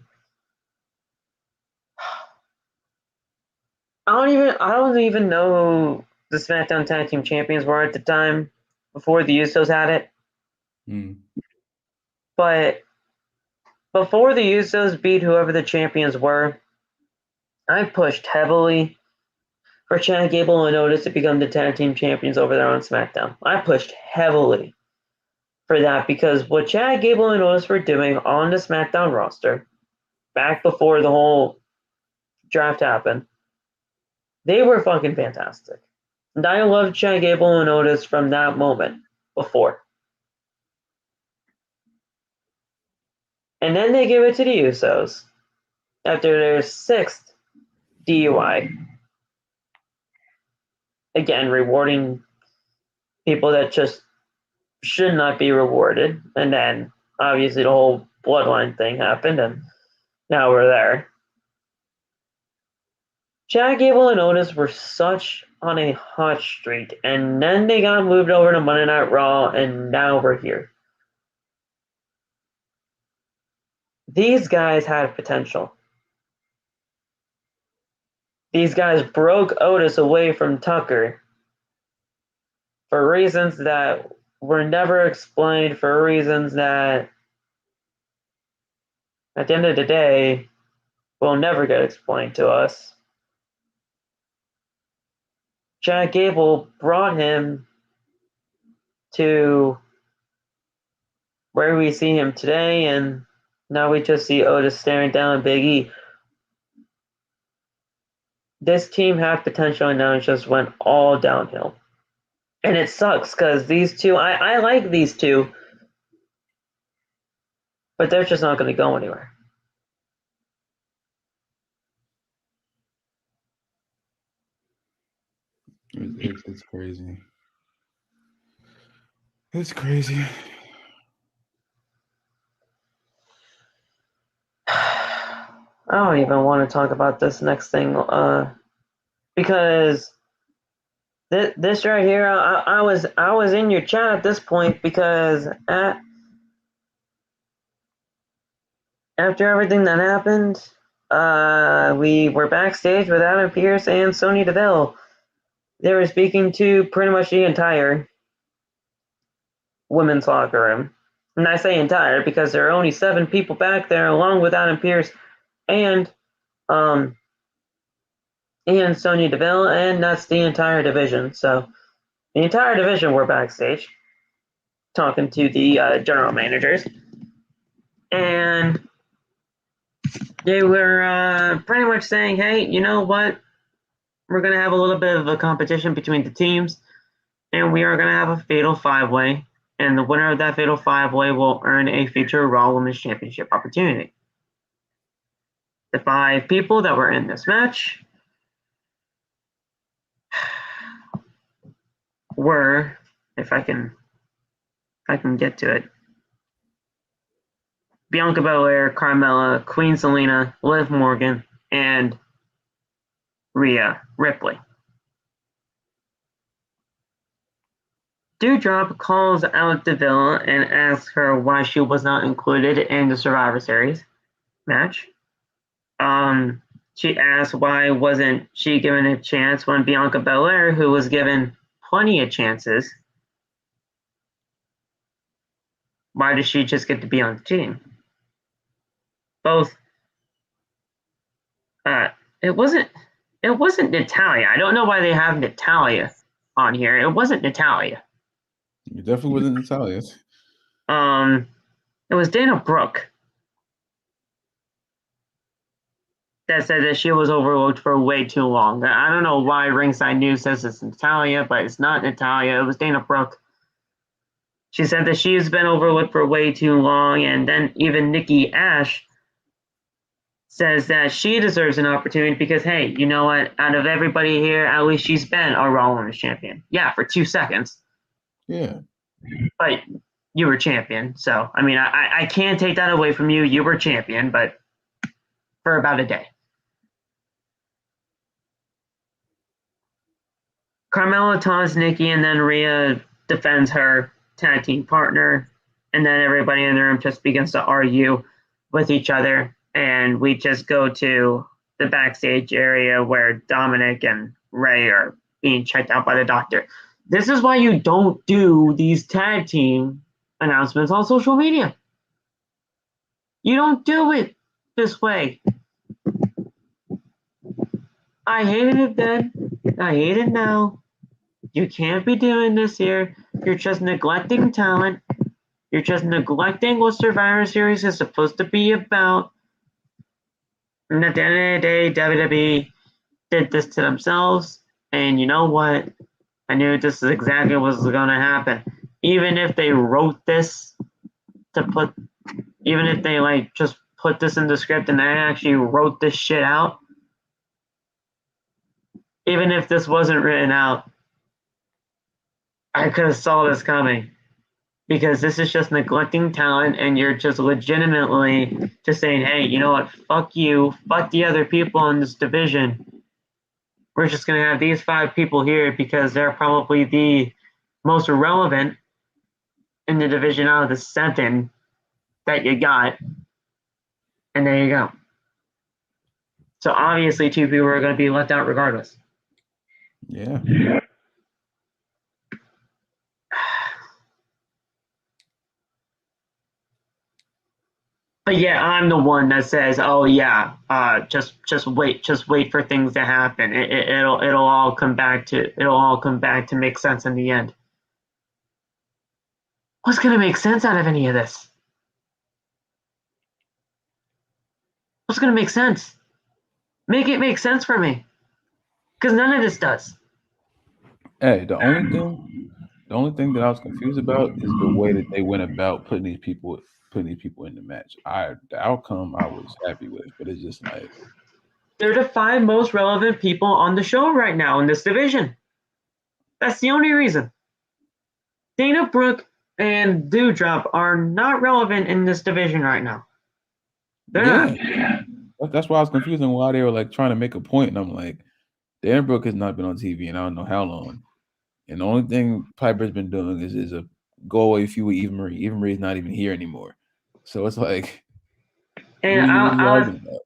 don't even know who the SmackDown Tag Team Champions were at the time before the Usos had it. But before the Usos beat whoever the champions were, I pushed heavily for Chad Gable and Otis to become the tag team champions over there on SmackDown. I pushed heavily for that because what Chad Gable and Otis were doing on the SmackDown roster back before the whole draft happened, they were fucking fantastic. And I loved Chad Gable and Otis from that moment before. And then they give it to the Usos after their 6th DUI. Again, rewarding people that just should not be rewarded. And then, obviously, the whole Bloodline thing happened, and now we're there. Chad Gable and Otis were such on a hot streak, and then they got moved over to Monday Night Raw, and now we're here. These guys had potential. These guys broke Otis away from Tucker for reasons that were never explained, for reasons that, at the end of the day, will never get explained to us. Chad Gable brought him to where we see him today, and now we just see Otis staring down Big E. This team had potential, and now it just went all downhill. And it sucks because these two, I like these two, but they're just not going to go anywhere. It's crazy. It's crazy. I don't even want to talk about this next thing because this right here, I was in your chat at this point because after everything that happened, we were backstage with Adam Pearce and Sonya Deville. They were speaking to pretty much the entire women's locker room. And I say entire because there are only 7 people back there, along with Adam Pearce and Sonya Deville, and that's the entire division. So the entire division were backstage talking to the general managers, and they were pretty much saying, hey, you know what? We're going to have a little bit of a competition between the teams, and we are going to have a fatal 5-way, and the winner of that fatal 5-way will earn a future Raw Women's Championship opportunity. The 5 people that were in this match were, if I can get to it, Bianca Belair, Carmella, Queen Zelina, Liv Morgan, and Rhea Ripley. Doudrop calls out Deville and asks her why she was not included in the Survivor Series match. She asks why wasn't she given a chance when Bianca Belair, who was given plenty of chances, why does she just get to be on the team? Both. It wasn't Natalya. I don't know why they have Natalya on here. It wasn't Natalya. It definitely wasn't Natalya. It was Dana Brooke that said that she was overlooked for way too long. I don't know why Ringside News says it's Natalya, but it's not Natalya. It was Dana Brooke. She said that she has been overlooked for way too long, and then even Nikki Ash says that she deserves an opportunity because, hey, you know what? Out of everybody here, at least she's been a Raw Women's Champion. Yeah, for 2 seconds. Yeah. But you were champion, so, I mean, I can't take that away from you. You were champion, but for about a day. Carmella taunts Nikki, and then Rhea defends her tag team partner, and then everybody in the room just begins to argue with each other, and we just go to the backstage area where Dominik and Ray are being checked out by the doctor. This is why you don't do these tag team announcements on social media. You don't do it this way. I hated it then. I hate it now. You can't be doing this here. You're just neglecting talent. You're just neglecting what Survivor Series is supposed to be about. And at the end of the day, WWE did this to themselves. And you know what? I knew this is exactly what was going to happen. Even if they wrote this even if they just put this in the script and they actually wrote this shit out, even if this wasn't written out, I could have saw this coming. Because this is just neglecting talent, and you're just legitimately just saying, hey, you know what? Fuck you. Fuck the other people in this division. We're just going to have these 5 people here because they're probably the most relevant in the division out of the 7 that you got. And there you go. So obviously 2 people are going to be left out regardless. Yeah. But yeah, I'm the one that says, "Oh yeah, just wait for things to happen. It'll all come back to make sense in the end." What's gonna make sense out of any of this? What's gonna make sense? Make it make sense for me, because none of this does. Hey, the only thing that I was confused about is the way that they went about putting these people in the match. The outcome I was happy with, but it's just like They're the 5 most relevant people on the show right now in this division. That's the only reason. Dana Brooke and Doudrop are not relevant in this division right now. They're not. That's why I was confused on why they were trying to make a point, and I'm like, Dana Brooke has not been on TV and I don't know how long. And the only thing Piper's been doing is a go away feud with Eva Marie. Eva Marie's not even here anymore. So it's like, And what are you arguing about?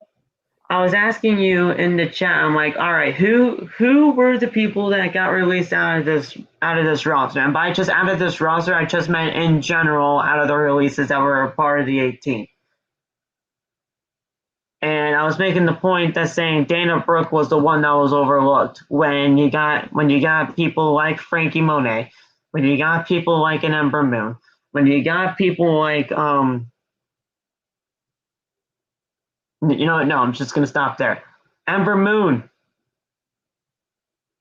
I was asking you in the chat. I'm like, all right, who were the people that got released out of this roster? And by just out of this roster, I just meant in general out of the releases that were a part of the 18. And I was making the point that saying Dana Brooke was the one that was overlooked when you got people like Frankie Monet, when you got people like an Ember Moon, when you got people like you know what? No, I'm just gonna stop there. Ember Moon.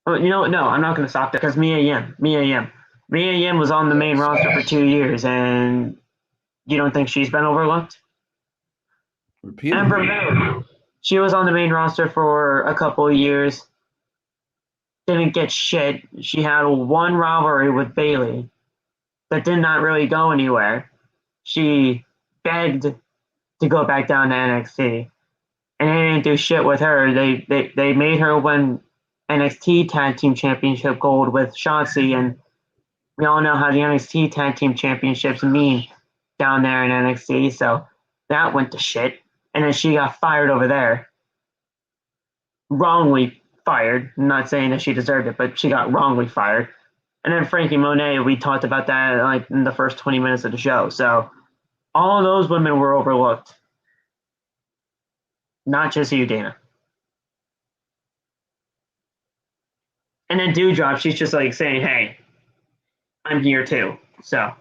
Oh, you know what? No, I'm not gonna stop there because Mia Yim was on the main roster for 2 years, and you don't think she's been overlooked? Repeatedly. Ember Moon. She was on the main roster for a couple of years. Didn't get shit. She had one rivalry with Bayley that did not really go anywhere. She begged to go back down to NXT, and they didn't do shit with her. They made her win NXT Tag Team Championship gold with Shotzi, and we all know how the NXT Tag Team Championships mean down there in NXT, so that went to shit. And then she got fired over there. Wrongly fired. I'm not saying that she deserved it, but she got wrongly fired. And then Frankie Monet, we talked about that like in the first 20 minutes of the show. So all of those women were overlooked. Not just you, Dana. And then Dewdrop, she's just like saying, hey, I'm here too. So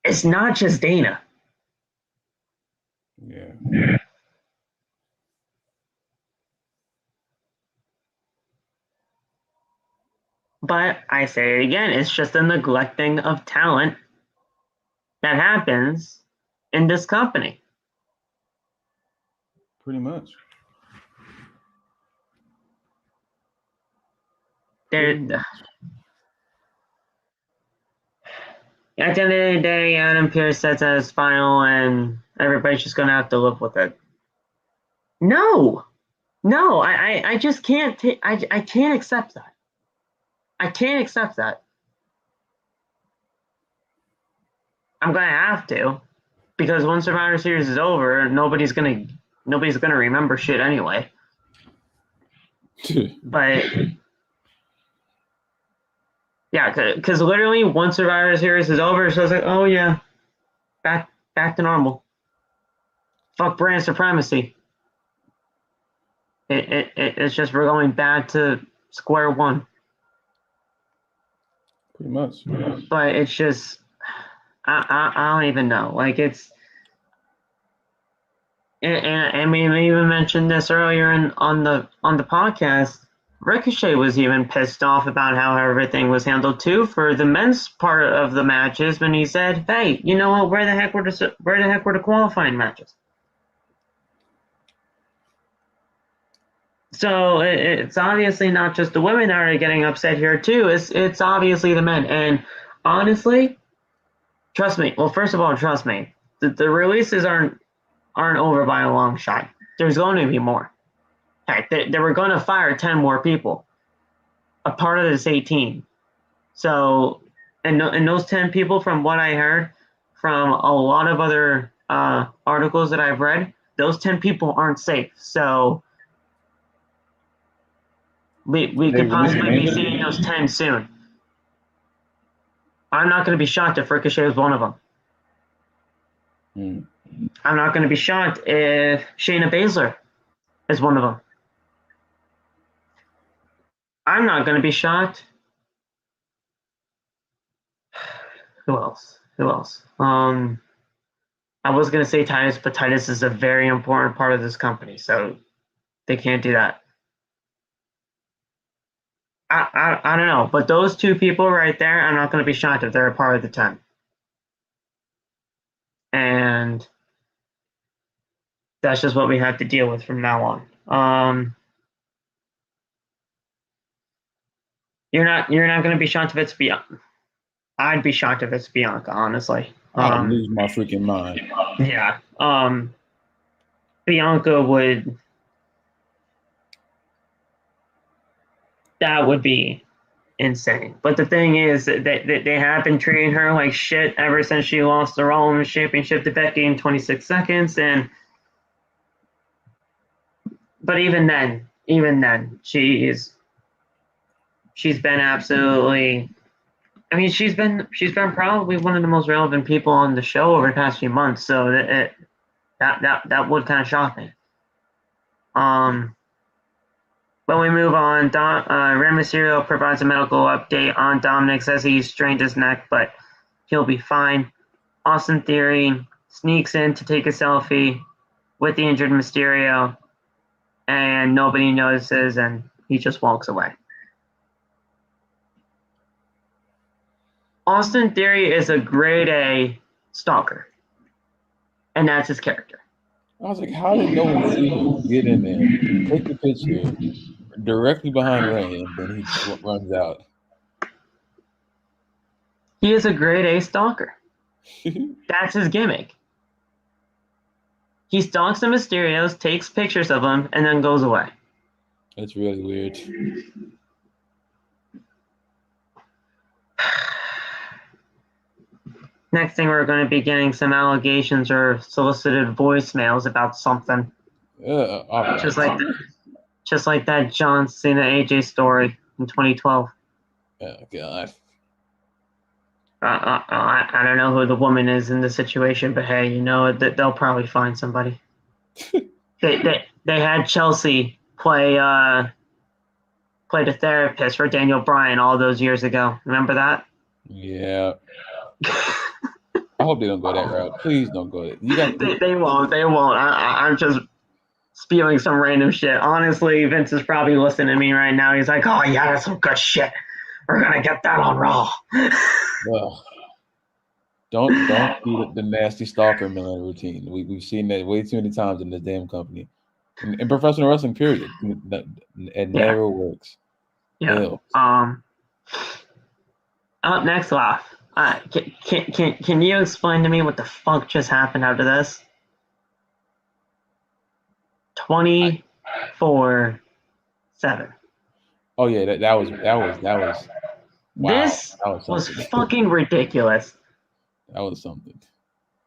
it's not just Dana. Yeah. But I say it again, it's just a neglecting of talent that happens in this company. Pretty much. At the end of the day, Adam Pearce sets that as final, and everybody's just going to have to live with it. No, I just can't. I can't accept that. I can't accept that. I'm gonna have to, because once Survivor Series is over, nobody's gonna remember shit anyway. But yeah, because literally once Survivor Series is over, so it's like, oh yeah, back to normal. Fuck brand supremacy. It's just we're going back to square one. Pretty much. But it's just I don't even know. Like it's and I mean we even mentioned this earlier on the podcast. Ricochet was even pissed off about how everything was handled too for the men's part of the matches when he said, "Hey, you know what? Where the heck were the qualifying matches?" So it's obviously not just the women that are getting upset here too. It's obviously the men. And honestly, trust me. Well, first of all, trust me. The releases aren't over by a long shot. There's going to be more. Heck, they were going to fire 10 more people, a part of this 18. So, and those 10 people, from what I heard from a lot of other articles that I've read, those 10 people aren't safe. So we could possibly be seeing those 10 soon. I'm not going to be shocked if Ricochet is one of them. I'm not going to be shocked if Shayna Baszler is one of them. I'm not going to be shocked. Who else? I was going to say Titus, but Titus is a very important part of this company, so they can't do that. I don't know, but those two people right there, I'm not going to be shocked if they're a part of the 10. And that's just what we have to deal with from now on. You're not going to be shocked if it's Bianca. I'd be shocked if it's Bianca, honestly. I'd lose my freaking mind. Yeah. Bianca would. That would be insane. But the thing is that they have been treating her like shit ever since she lost the Raw Women's Championship to Becky in 26 seconds. But even then, she's been absolutely. I mean, she's been probably one of the most relevant people on the show over the past few months. So that would kind of shock me. But we move on. Rey Mysterio provides a medical update on Dominik, says he strained his neck, but he'll be fine. Austin Theory sneaks in to take a selfie with the injured Mysterio, and nobody notices, and he just walks away. Austin Theory is a grade A stalker, and that's his character. I was like, how did no one see him get in there, take the picture directly behind Ray, and then he just runs out? He is a grade A stalker. That's his gimmick. He stalks the Mysterios, takes pictures of them, and then goes away. That's really weird. Next thing, we're going to be getting some allegations or solicited voicemails about something. Just like that John Cena AJ story in 2012. Oh, God. I don't know who the woman is in this situation, but hey, you know, they'll probably find somebody. They had Chelsea play the therapist for Daniel Bryan all those years ago. Remember that? Yeah. I hope they don't go that route. Please don't go that. They won't. I'm just spewing some random shit. Honestly, Vince is probably listening to me right now. He's like, "Oh yeah, that's some good shit. We're gonna get that on Raw." Don't do the nasty stalker villain routine. We've seen that way too many times in this damn company. In professional wrestling, period. It never works. Yeah. Up next, Laf. Can you explain to me what the fuck just happened after this? 24/7. Oh yeah, that was. Wow, this was fucking ridiculous. That was something.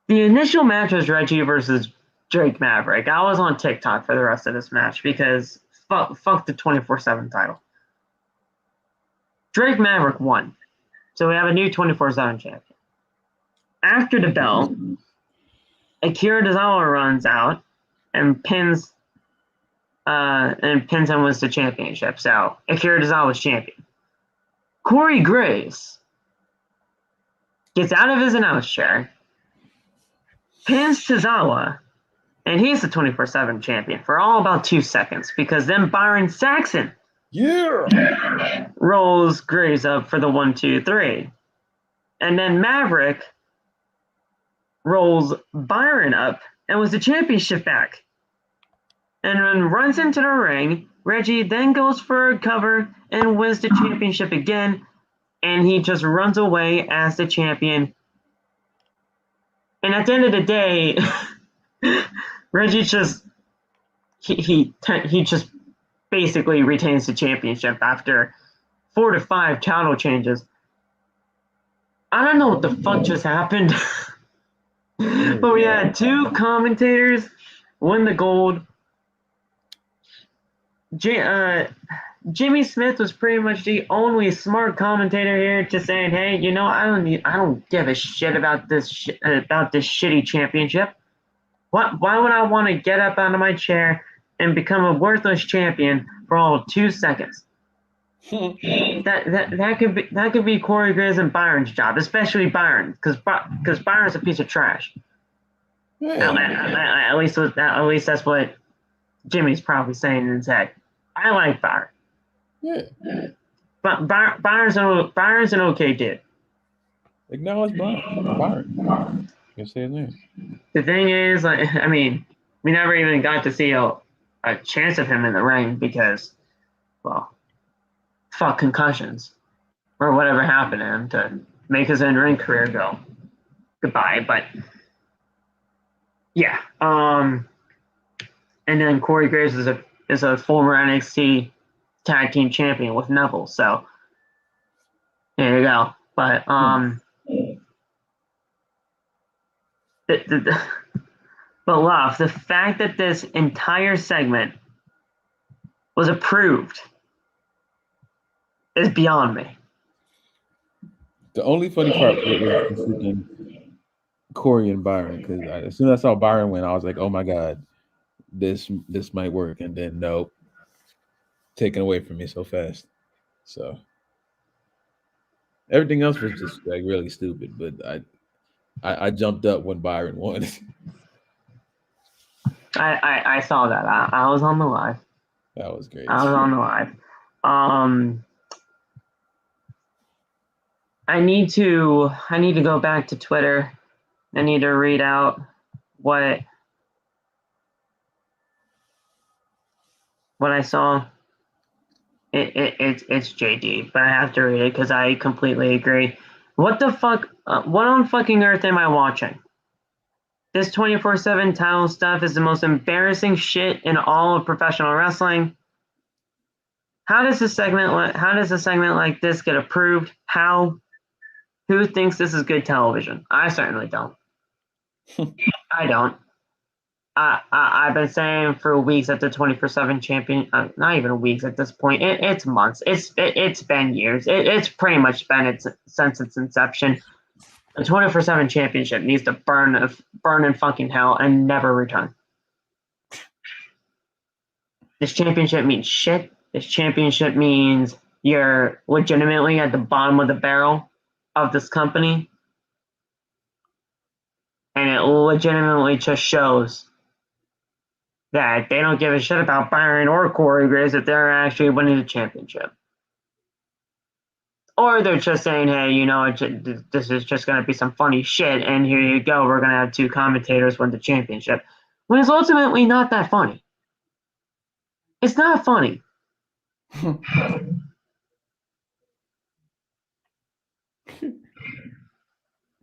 The initial match was Reggie versus Drake Maverick. I was on TikTok for the rest of this match because fuck the 24/7 title. Drake Maverick won. So we have a new 24/7 champion. After the bell, Akira Tozawa runs out and pins him with the championship. So Akira Tozawa was champion. Corey Graves gets out of his announce chair, pins Tozawa, and he's the 24/7 champion for all about 2 seconds because then Byron Saxton rolls Graves up for the 1, 2, 3. And then Maverick rolls Byron up and was the championship back. And then runs into the ring. Reggie then goes for a cover and wins the championship again. And he just runs away as the champion. And at the end of the day, Reggie just he just basically retains the championship after 4 to 5 title changes. I don't know what the fuck just happened. But we had 2 commentators win the gold. Jimmy Smith was pretty much the only smart commentator here, just saying, "Hey, you know, I don't give a shit about this shitty championship. Why would I want to get up out of my chair and become a worthless champion for all of 2 seconds?" that could be Corey Graves and Byron's job, especially Byron, because Byron's a piece of trash. Yeah. At least that's what Jimmy's probably saying in his head. I like Byron. Yeah. But Byron's an okay dude. Acknowledge Byron. You say his name. The thing is, we never even got to see a chance of him in the ring because, well, fuck concussions or whatever happened to him to make his in-ring career go goodbye. But yeah, and then Corey Graves is a former NXT tag team champion with Neville. So you go. But but Love, the fact that this entire segment was approved is beyond me. The only funny part was the freaking Corey and Byron, because as soon as I saw Byron win, I was like, oh my god, this might work, and then nope, taken away from me so fast. So everything else was just like really stupid, but I jumped up when Byron won. I saw that. I was on the live. That was great. I was on the live. I need to go back to Twitter. I need to read out what I saw. It's JD, but I have to read it because I completely agree. What the fuck? What on fucking earth am I watching? This 24/7 title stuff is the most embarrassing shit in all of professional wrestling. How does a segment like this get approved? How? Who thinks this is good television? I certainly don't. I don't. I've been saying for weeks that the 24/7 champion, not even weeks at this point. It's months. It's been years. It's pretty much been since its inception. The 24/7 championship needs to burn in fucking hell and never return. This championship means shit. This championship means you're legitimately at the bottom of the barrel of this company. And it legitimately just shows that they don't give a shit about Byron or Corey Graves if they're actually winning the championship. Or they're just saying, hey, you know, this is just going to be some funny shit, and here you go, we're going to have two commentators win the championship. When it's ultimately not that funny. It's not funny.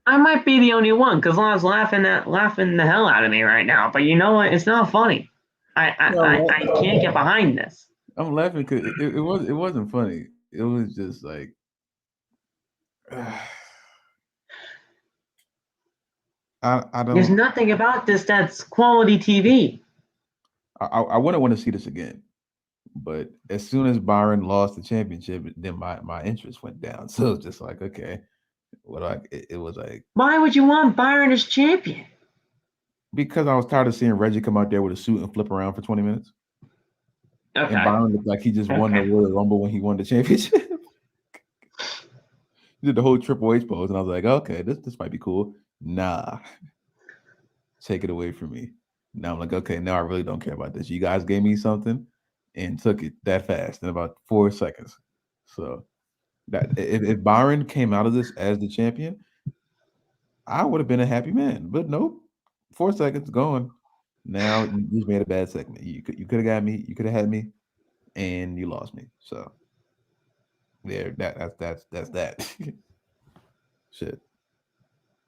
I might be the only one because I was laughing the hell out of me right now. But you know what? It's not funny. I can't get behind this. I'm laughing because it wasn't funny. It was just like I don't. There's nothing about this that's quality TV. I wouldn't want to see this again. But as soon as Byron lost the championship, then my interest went down. So it's just like, okay, it was like. Why would you want Byron as champion? Because I was tired of seeing Reggie come out there with a suit and flip around for 20 minutes. Okay. And Byron looked like he just won the Royal Rumble when he won the championship. He did the whole Triple H pose, and I was like, okay, this might be cool. Nah. Take it away from me. Now I'm like, okay, now I really don't care about this. You guys gave me something and took it that fast in about 4 seconds. So that if Byron came out of this as the champion, I would have been a happy man. But nope. 4 seconds gone. Now you just made a bad segment. You could have got me. You could have had me, and you lost me. So there, that's that. Shit.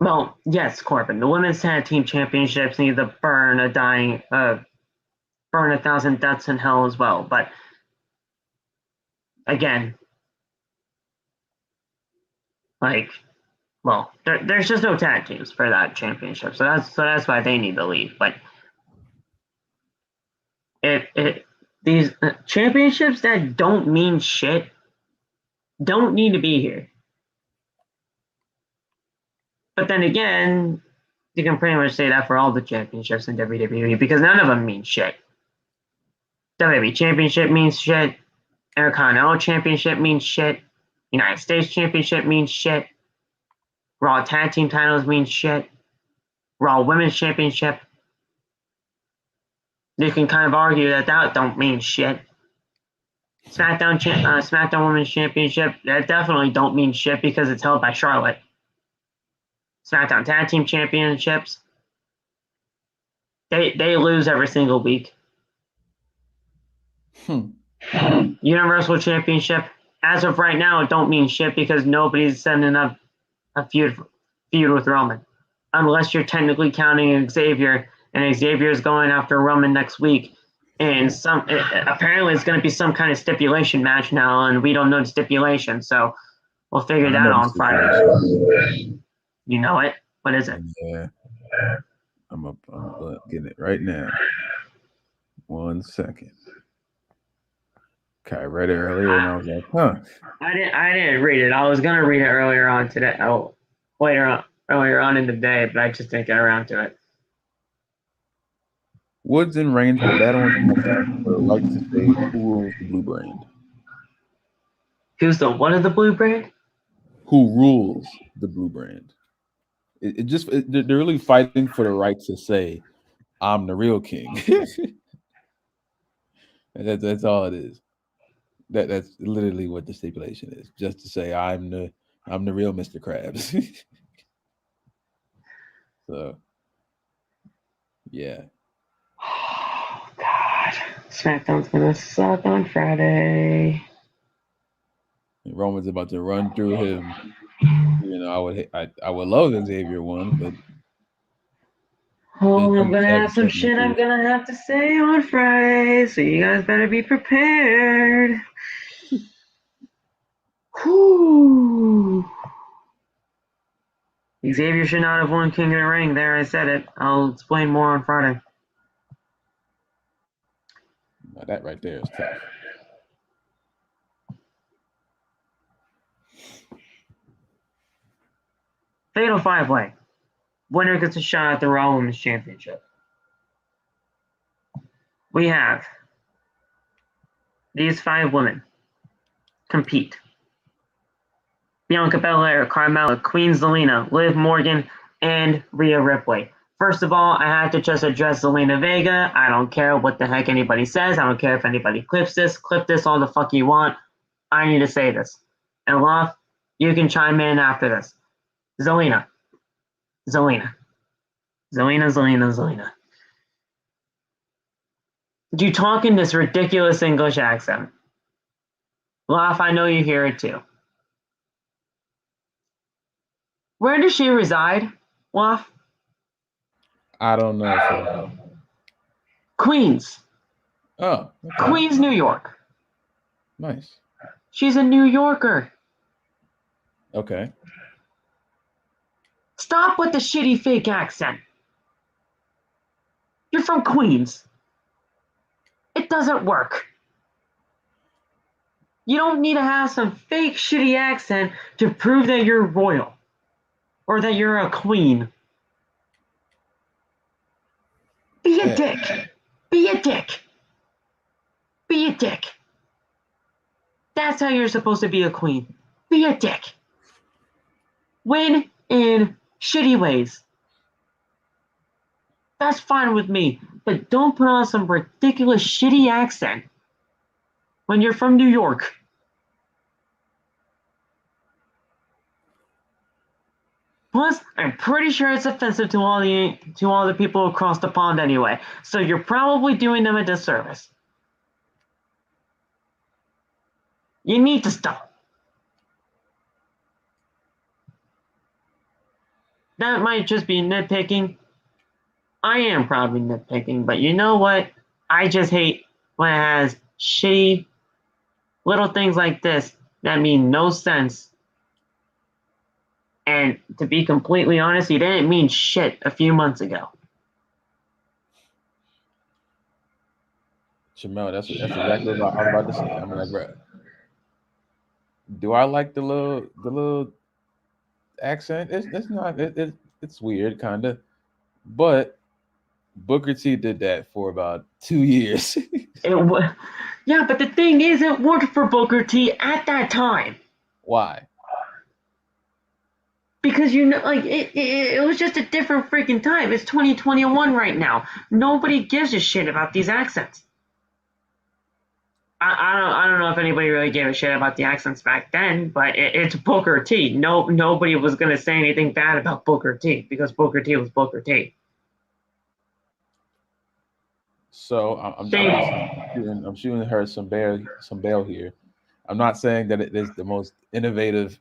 Well, yes, Corbin. The women's tag team championships need to burn 1,000 deaths in hell as well. But again, like, well, there's just no tag teams for that championship, so that's why they need to leave. But these championships that don't mean shit don't need to be here. But then again, you can pretty much say that for all the championships in WWE because none of them mean shit. WWE Championship means shit. Intercontinental Championship means shit. United States Championship means shit. Raw Tag Team titles mean shit. Raw Women's Championship. You can kind of argue that don't mean shit. SmackDown Women's Championship, that definitely don't mean shit because it's held by Charlotte. SmackDown Tag Team Championships, they lose every single week. Universal Championship, as of right now, it don't mean shit because nobody's sending up a feud with Roman. Unless you're technically counting Xavier, and Xavier's going after Roman next week. And apparently it's going to be some kind of stipulation match now, and we don't know the stipulation. So We'll figure I that know out the on Friday. stipulation. You know it? What is it? Yeah, I'm getting it right now. 1 second. Okay, I read it earlier and I was like, huh. I didn't read it. I was gonna read it earlier on today. Oh, earlier on in the day, but I just didn't get around to it. Woods and Reigns will battle on SmackDown for the right to say who rules the blue brand. Who's the one of the blue brand? Who rules the blue brand? They're really fighting for the right to say, I'm the real king. And that's all it is. That's literally what the stipulation is. Just to say I'm the real Mr. Krabs. So yeah. Oh God, SmackDown's gonna suck on Friday. And Roman's about to run through him. You know, I would love if Xavier won, but Oh, I'm gonna have some shit I'm gonna have to say on Friday, so you guys better be prepared. Whew. Xavier should not have won King of the Ring. There, I said it. I'll explain more on Friday. Now that right there is tough. Fatal 5-way. Winner gets a shot at the Raw Women's Championship. We have these 5 women compete. Bianca Belair, Carmella, Queen Zelina, Liv Morgan, and Rhea Ripley. First of all, I have to just address Zelina Vega. I don't care what the heck anybody says. I don't care if anybody clips this. Clip this all the fuck you want. I need to say this. And Loth, you can chime in after this. Zelina. You talk in this ridiculous English accent. Loth, I know you hear it too. Where does she reside, Loth? I don't know. So. Queens. Oh. Okay. Queens, New York. Nice. She's a New Yorker. Okay. Stop with the shitty fake accent. You're from Queens. It doesn't work. You don't need to have some fake shitty accent to prove that you're royal or that you're a queen. Be a dick. Be a dick. Be a dick. That's how you're supposed to be a queen. Be a dick. Win in shitty ways. That's fine with me, but don't put on some ridiculous shitty accent when you're from New York. Plus, I'm pretty sure it's offensive to all the people across the pond anyway, so you're probably doing them a disservice. You need to stop. That might just be nitpicking. I am probably nitpicking, but you know what? I just hate when it has shitty little things like this that mean no sense. And to be completely honest, he didn't mean shit a few months ago. Jamel, that's exactly what I was about to say. I'm like, bro, do I like the little accent? It's not. It's weird, kind of, but Booker T did that for about 2 years. Yeah, but the thing is, it worked for Booker T at that time. Why? Because it was just a different freaking time. It's 2021 right now. Nobody gives a shit about these accents. I don't know if anybody really gave a shit about the accents back then, but it's Booker T. Nobody was gonna say anything bad about Booker T because Booker T was Booker T. So I'm shooting her some bail here. I'm not saying that it is the most innovative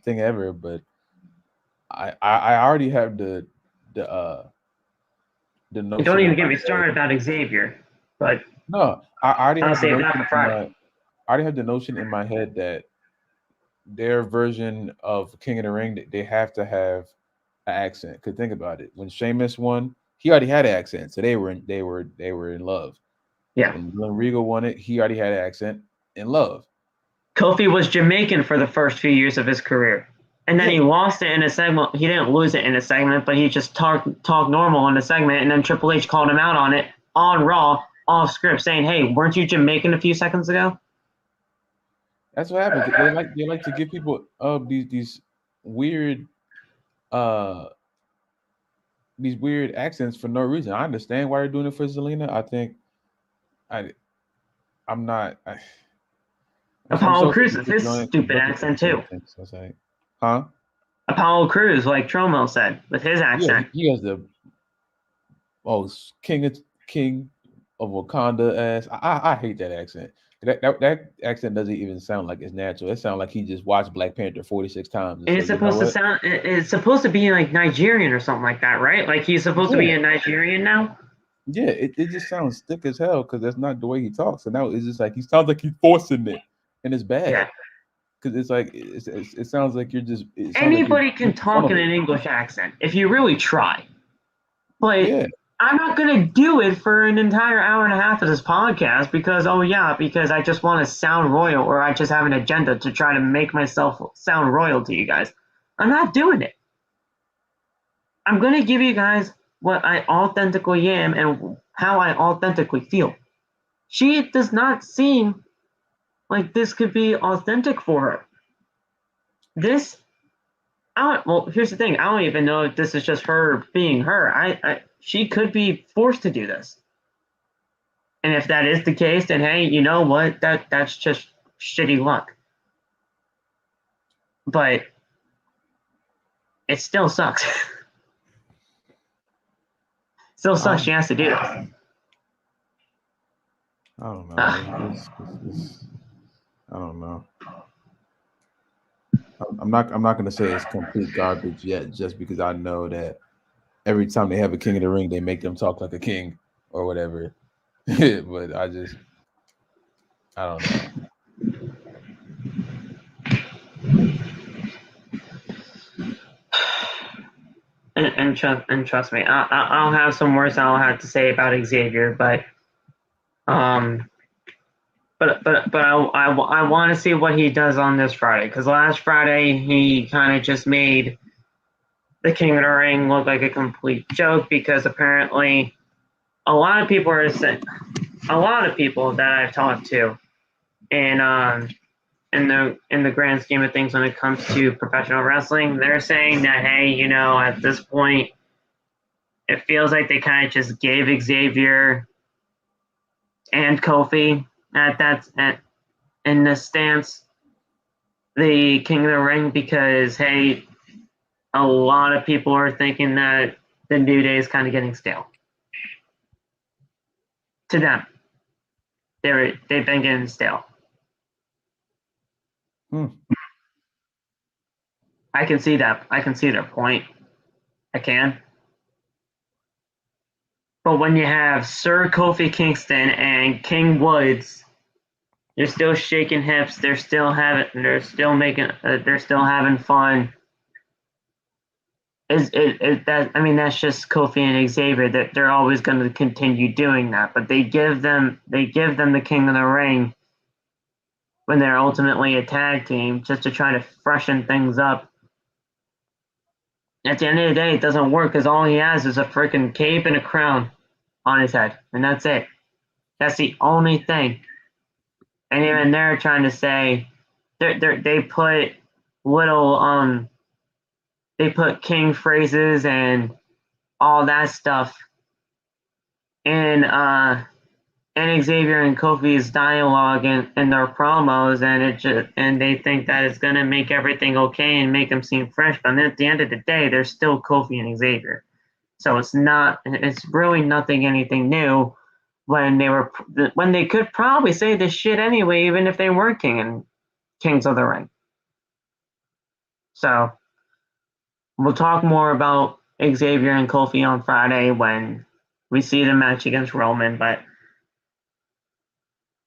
thing ever, but I already have the notion. Don't even get me started about Xavier, but no, I already I'll have save that for Friday. I already have the notion in my head that their version of King of the Ring, they have to have an accent. Cause think about it. When Sheamus won, he already had an accent, so they were in love. Yeah. And when Regal won it, he already had an accent in love. Kofi was Jamaican for the first few years of his career. And then he lost it in a segment. He didn't lose it in a segment, but he just talked normal in the segment. And then Triple H called him out on it on Raw, off script, saying, "Hey, weren't you Jamaican a few seconds ago?" That's what happens. They like to give people these weird accents for no reason. I understand why they're doing it for Zelina. I think I'm not. Apollo Crews is his stupid accent too. Huh? Apollo Crews, like Tromo said, with his accent. Yeah, he has the king of Wakanda ass. I hate that accent. That accent doesn't even sound like it's natural. It sounds like he just watched Black Panther 46 times. And it's supposed to sound. It's supposed to be like Nigerian or something like that, right? Like he's supposed to be a Nigerian now. Yeah, it just sounds thick as hell because that's not the way he talks. And now it's just like he sounds like he's forcing it, and it's bad. Yeah. Because it's like it sounds like you're just. Anybody can talk in an English accent if you really try. But I'm not gonna do it for an entire hour and a half of this podcast because I just want to sound royal or I just have an agenda to try to make myself sound royal to you guys. I'm not doing it. I'm gonna give you guys what I authentically am and how I authentically feel. She does not seem like this could be authentic for her. Here's the thing. I don't even know if this is just her being her. She could be forced to do this. And if that is the case, then hey, you know what? That's just shitty luck. But it still sucks. Still sucks she has to do this. I don't know. I don't know. I'm not going to say it's complete garbage yet, just because I know that every time they have a King of the Ring, they make them talk like a king or whatever. But I don't know. And trust me, I'll have some words I'll have to say about Xavier, but I want to see what he does on this Friday, because last Friday he kind of just made the King of the Ring look like a complete joke, because apparently a lot of people that I've talked to, and in the grand scheme of things when it comes to professional wrestling, they're saying that, hey, at this point, it feels like they kind of just gave Xavier and Kofi in this stance the King of the Ring, because, hey, a lot of people are thinking that the New Day is kind of getting stale. To them. They've been getting stale. I can see that. I can see their point. I can. But when you have Sir Kofi Kingston and King Woods, they're still shaking hips. They're still having fun. That's just Kofi and Xavier. That they're always going to continue doing that. But they give them the King of the Ring when they're ultimately a tag team, just to try to freshen things up. At the end of the day, it doesn't work, because all he has is a freaking cape and a crown on his head, and that's it. That's the only thing. And even they're trying to say they put little they put king phrases and all that stuff in Xavier and Kofi's dialogue and their promos, and they think that it's gonna make everything okay and make them seem fresh. But at the end of the day, they're still Kofi and Xavier, so it's really anything new when they could probably say this shit anyway, even if they were Kings of the Ring. So we'll talk more about Xavier and Kofi on Friday when we see the match against Roman, but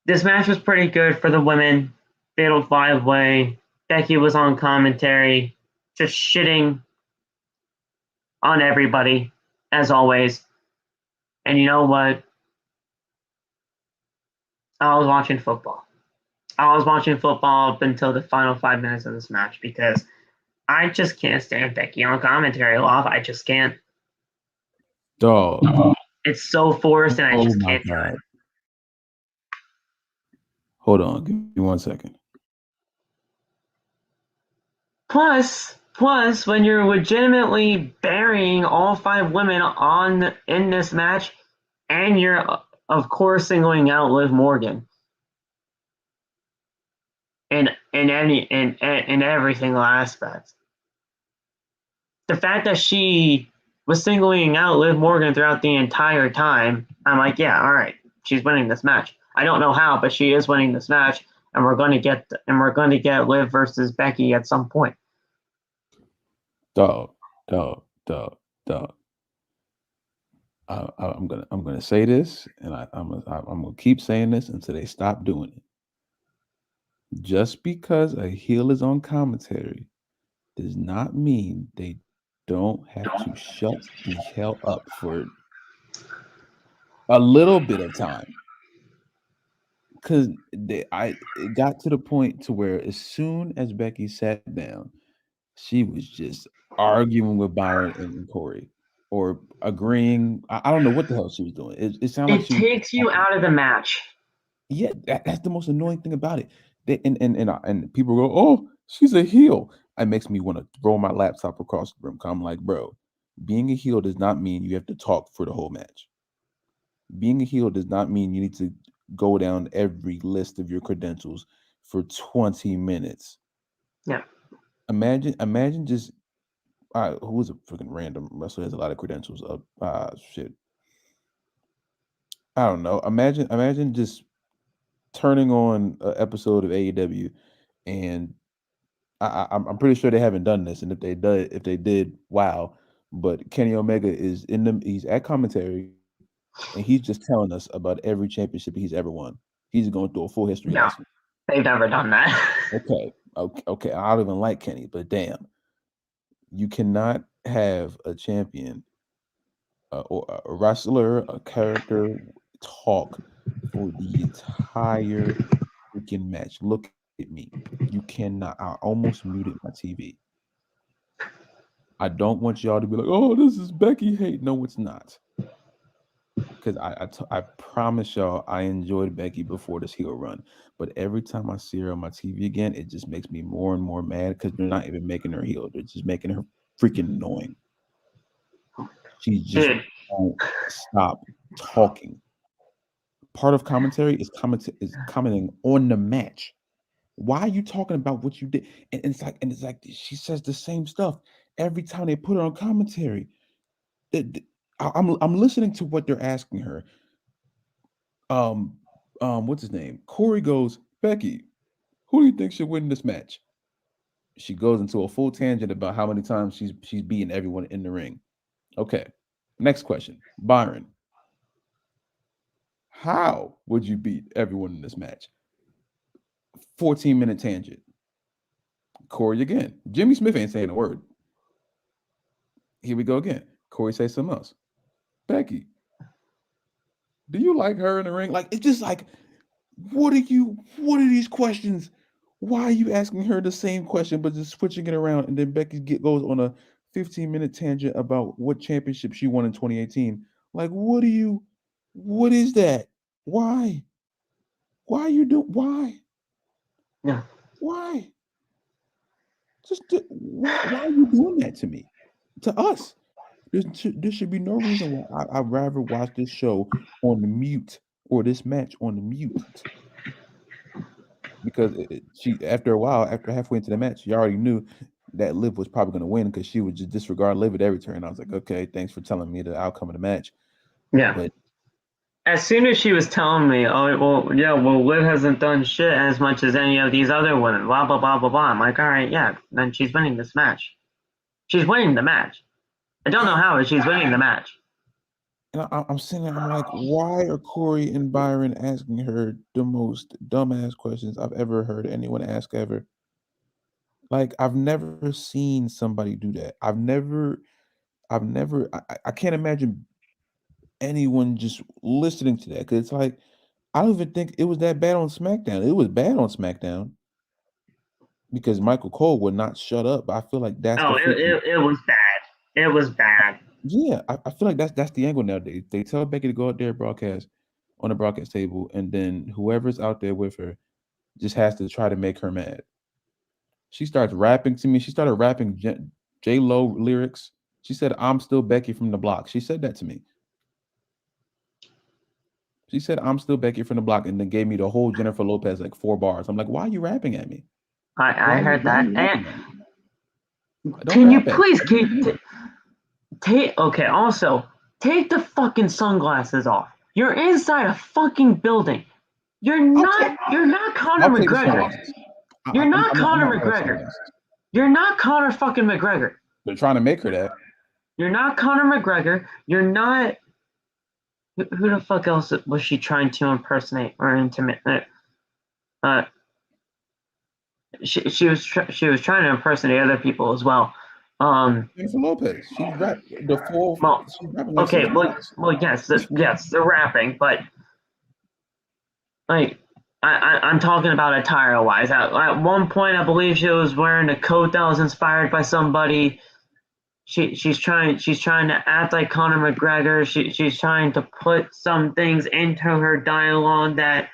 this match was pretty good for the women. Fatal 5-way. Becky was on commentary, just shitting on everybody, as always. And you know what? I was watching football. I was watching football up until the final 5 minutes of this match because I just can't stand Becky on commentary off. I just can't. Dog. It's so forced and I just can't do it. Hold on, give me 1 second. Plus, when you're legitimately burying all 5 women in this match, and you're of course singling out Liv Morgan in every single aspect. The fact that she was singling out Liv Morgan throughout the entire time, I'm like, yeah, all right, she's winning this match. I don't know how, but she is winning this match, and we're going to get Liv versus Becky at some point. Dog. I'm gonna say this, and I'm gonna keep saying this until they stop doing it. Just because a heel is on commentary does not mean they don't have to shut the hell up for a little bit of time. Because it got to the point to where as soon as Becky sat down, she was just arguing with Byron and Corey, or agreeing. I don't know what the hell she was doing. It sounded like it takes you out of the match. Yeah, that's the most annoying thing about it. And people go, "Oh, she's a heel." It makes me want to throw my laptop across the room. I'm like, bro, being a heel does not mean you have to talk for the whole match. Being a heel does not mean you need to go down every list of your credentials for 20 minutes. Yeah. Imagine just who was a freaking random wrestler has a lot of credentials up. Shit. I don't know. Imagine just turning on an episode of AEW, and I'm pretty sure they haven't done this, and if they did, wow. But Kenny Omega is he's at commentary, and he's just telling us about every championship he's ever won. He's going through a full history lesson. They've never done that. Okay. I don't even like Kenny, but damn, you cannot have a champion or a wrestler, a character talk for the entire freaking match. Look at me. You cannot. I almost muted my TV. I don't want y'all to be like, "Oh, this is Becky hate." No, it's not. Because I promise y'all, I enjoyed Becky before this heel run. But every time I see her on my TV again, it just makes me more and more mad because they're not even making her heel. They're just making her freaking annoying. She just won't stop talking. Part of commentary is commenting on the match. Why are you talking about what you did? And it's like she says the same stuff every time they put her on commentary. I'm listening to what they're asking her. What's his name? Corey goes, "Becky, who do you think should win this match?" She goes into a full tangent about how many times she's beaten everyone in the ring. Okay. Next question. Byron, how would you beat everyone in this match? 14-minute tangent. Corey again. Jimmy Smith ain't saying a word. Here we go again. Corey says something else. Becky, do you like her in the ring? Like, it's just like, what are these questions? Why are you asking her the same question but just switching it around? And then Becky goes on a 15-minute tangent about what championship she won in 2018. Like, what is that? Why? Why Yeah. Why? Why are you doing that to me? To us? There should be no reason why I'd rather watch this show on the mute or this match on the mute. Because she, after a while, after halfway into the match, she already knew that Liv was probably going to win because she would just disregard Liv at every turn. I was like, okay, thanks for telling me the outcome of the match. Yeah. But as soon as she was telling me, Liv hasn't done shit as much as any of these other women, blah, blah, blah, blah, blah. I'm like, all right, yeah, then she's winning this match. She's winning the match. I don't know how, but she's winning the match. And I'm sitting there, I'm like, why are Corey and Byron asking her the most dumbass questions I've ever heard anyone ask ever? Like I've never seen somebody do that. I can't imagine anyone just listening to that because it's like I don't even think it was that bad on SmackDown. It was bad on SmackDown because Michael Cole would not shut up. I feel like that's the Oh, freaking it was bad. It was bad. yeah. I feel like that's the angle nowadays. They tell Becky to go out there broadcast on the broadcast table, and then whoever's out there with her just has to try to make her mad. She starts rapping to me. She started rapping J Lo lyrics. She said, "I'm still Becky from the block." She said that to me. She said, "I'm still Becky from the block," and then gave me the whole Jennifer Lopez like 4 bars. I'm like, "Why are you rapping at me? I heard Why are that. you And rapping at me? Don't can you rap at me." please keep take? Okay. Also, take the fucking sunglasses off. You're inside a fucking building. You're I'll take not. You're not Conor I'll take the McGregor. sunglasses. You're not I'm Conor not wearing McGregor. sunglasses. You're not Conor fucking McGregor. They're trying to make her that. You're not Conor McGregor. You're not. Who the fuck else was she trying to impersonate or intimate? She was trying to impersonate other people as well. Jennifer Lopez. She's rap the full. Well, She's rapping like okay, 6 bars. well, yes, they're rapping, but like I'm talking about attire wise. At one point, I believe she was wearing a coat that was inspired by somebody. She's trying to act like Conor McGregor. She's trying to put some things into her dialogue that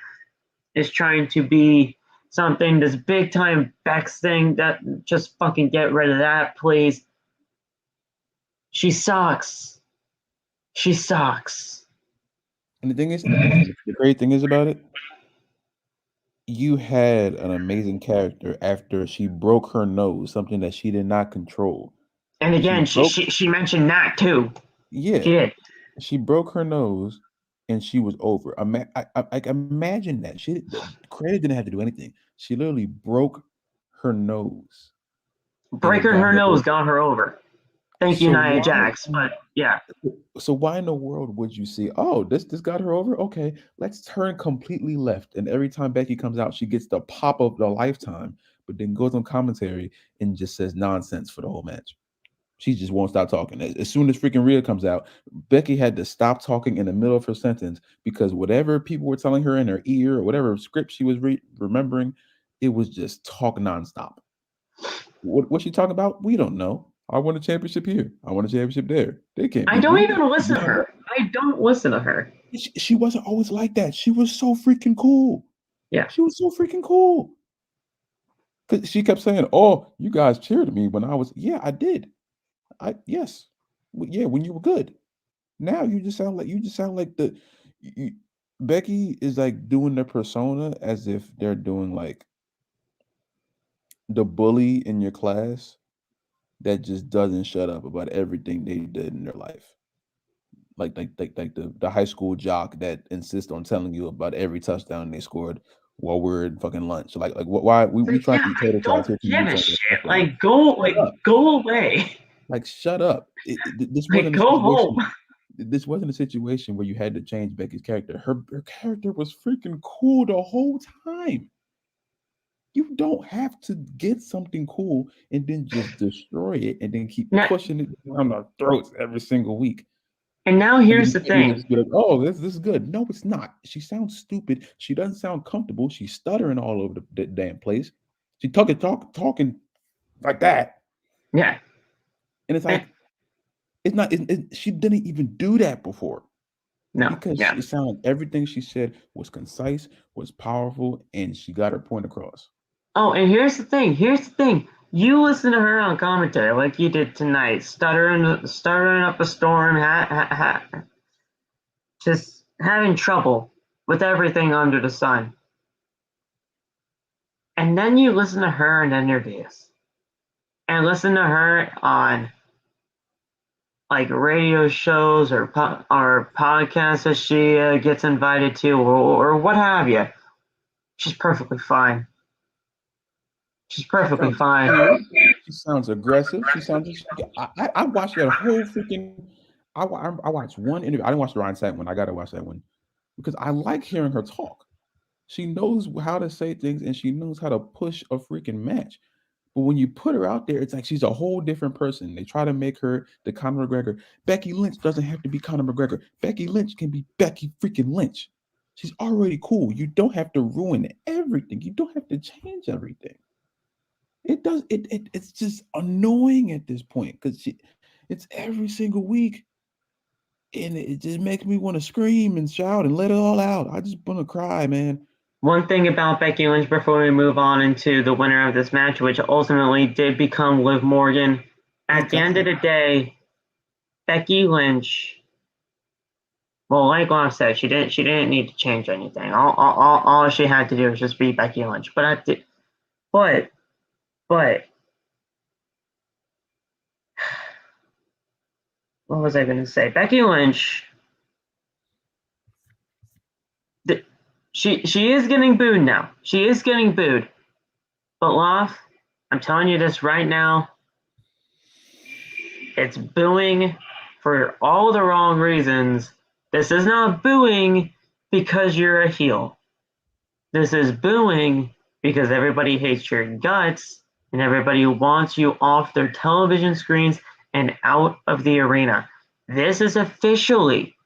is trying to be something this big time Bex thing. That just fucking get rid of that, please. She sucks. She sucks. And the thing is, and the great thing is about it, you had an amazing character after she broke her nose, something that she did not control. And again, she mentioned that too. Yeah, She did. she broke her nose, and she was over. I imagine that the credit didn't have to do anything. She literally broke her nose, and it Breaking got her her nose over. got her over. Thank you, So Nia why? Jax. But yeah, So why in the world would you see? Oh, this got her over. Okay, let's turn completely left. And every time Becky comes out, she gets the pop of the lifetime, but then goes on commentary and just says nonsense for the whole match. She just won't stop talking. As soon as freaking Rhea comes out, Becky had to stop talking in the middle of her sentence because whatever people were telling her in her ear or whatever script she was remembering, it was just talk nonstop. What's she talking about? We don't know. I won a championship here. I won a championship there. They can't I beat don't me. even listen to her. I don't listen to her. She wasn't always like that. She was so freaking cool. Yeah. She was so freaking cool. Because she kept saying, "Oh, you guys cheered me when I was." Yeah, I did. Yes. Yeah, when you were good. Now you just sound like Becky is like doing the persona as if they're doing like the bully in your class that just doesn't shut up about everything they did in their life. Like the high school jock that insists on telling you about every touchdown they scored while we're in fucking lunch. Like why we Like, trying yeah, to eat I tater tots don't here? Can give you a tell me a shit. touchdown? Go away. Like shut up. This Like, wasn't a go home. situation. This wasn't a situation where you had to change Becky's character. Her character was freaking cool the whole time. You don't have to get something cool and then just destroy it and then keep Now, pushing it down our throats every single week. and now And here's the then you thing. just be like, "Oh, this is good." No, it's not. She sounds stupid. She doesn't sound comfortable. She's stuttering all over the damn place. She talking like that, Yeah. and it's Eh, like it's not. She didn't even do that before no. because Yeah. it sounded like everything she said was concise, was powerful, and she got her point across. Oh, and here's the thing. Here's the thing. You listen to her on commentary like you did tonight, stuttering up a storm, just having trouble with everything under the sun. And then you listen to her in interviews, and listen to her on like radio shows or podcasts that she gets invited to, or what have you. She's perfectly fine. She's She perfectly sounds fine. cool. She sounds aggressive. She sounds. I watched that whole freaking. I watched one interview. I didn't watch the Ryan Sapp one. I gotta watch that one because I like hearing her talk. She knows how to say things and she knows how to push a freaking match. But when you put her out there, it's like she's a whole different person. They try to make her the Conor McGregor. Becky Lynch doesn't have to be Conor McGregor. Becky Lynch can be Becky freaking Lynch. She's already cool. You don't have to ruin everything. You don't have to change everything. It's just annoying at this point because it's every single week. And it just makes me want to scream and shout and let it all out. I just want to cry, man. One thing about Becky Lynch before we move on into the winner of this match, which ultimately did become Liv Morgan. At the end of the day, Becky Lynch, well, like Lon said, she didn't need to change anything. All she had to do was just be Becky Lynch. But what was I going to say? Becky Lynch, she is getting booed now. She is getting booed. But Loft, I'm telling you this right now, it's booing for all the wrong reasons. This is not booing because you're a heel. This is booing because everybody hates your guts and everybody wants you off their television screens and out of the arena. This is officially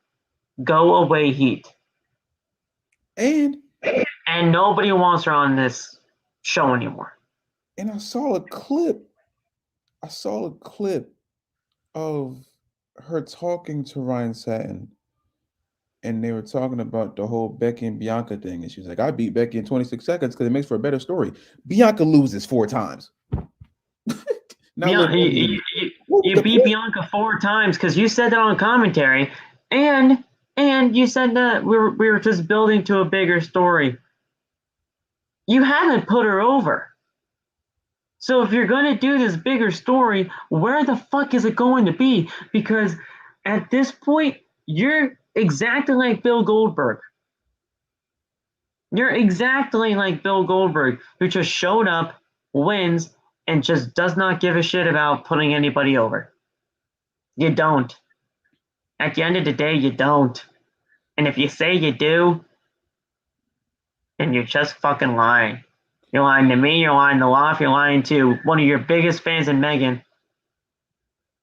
go away heat. And nobody wants her on this show anymore. And I saw a clip of her talking to Ryan Satin, and they were talking about the whole Becky and Bianca thing, and she's like, I beat Becky in 26 seconds because it makes for a better story. Bianca loses 4 times. You beat Bianca 4 times because you said that on commentary, and you said that we were just building to a bigger story. You haven't put her over. So if you're going to do this bigger story, where the fuck is it going to be? Because at this point, you're exactly like Bill Goldberg. You're exactly like Bill Goldberg, who just showed up, wins, and just does not give a shit about putting anybody over. You don't. At the end of the day, you don't. And if you say you do, then you're just fucking lying. You're lying to me, you're lying to Loft, you're lying to one of your biggest fans in Megan.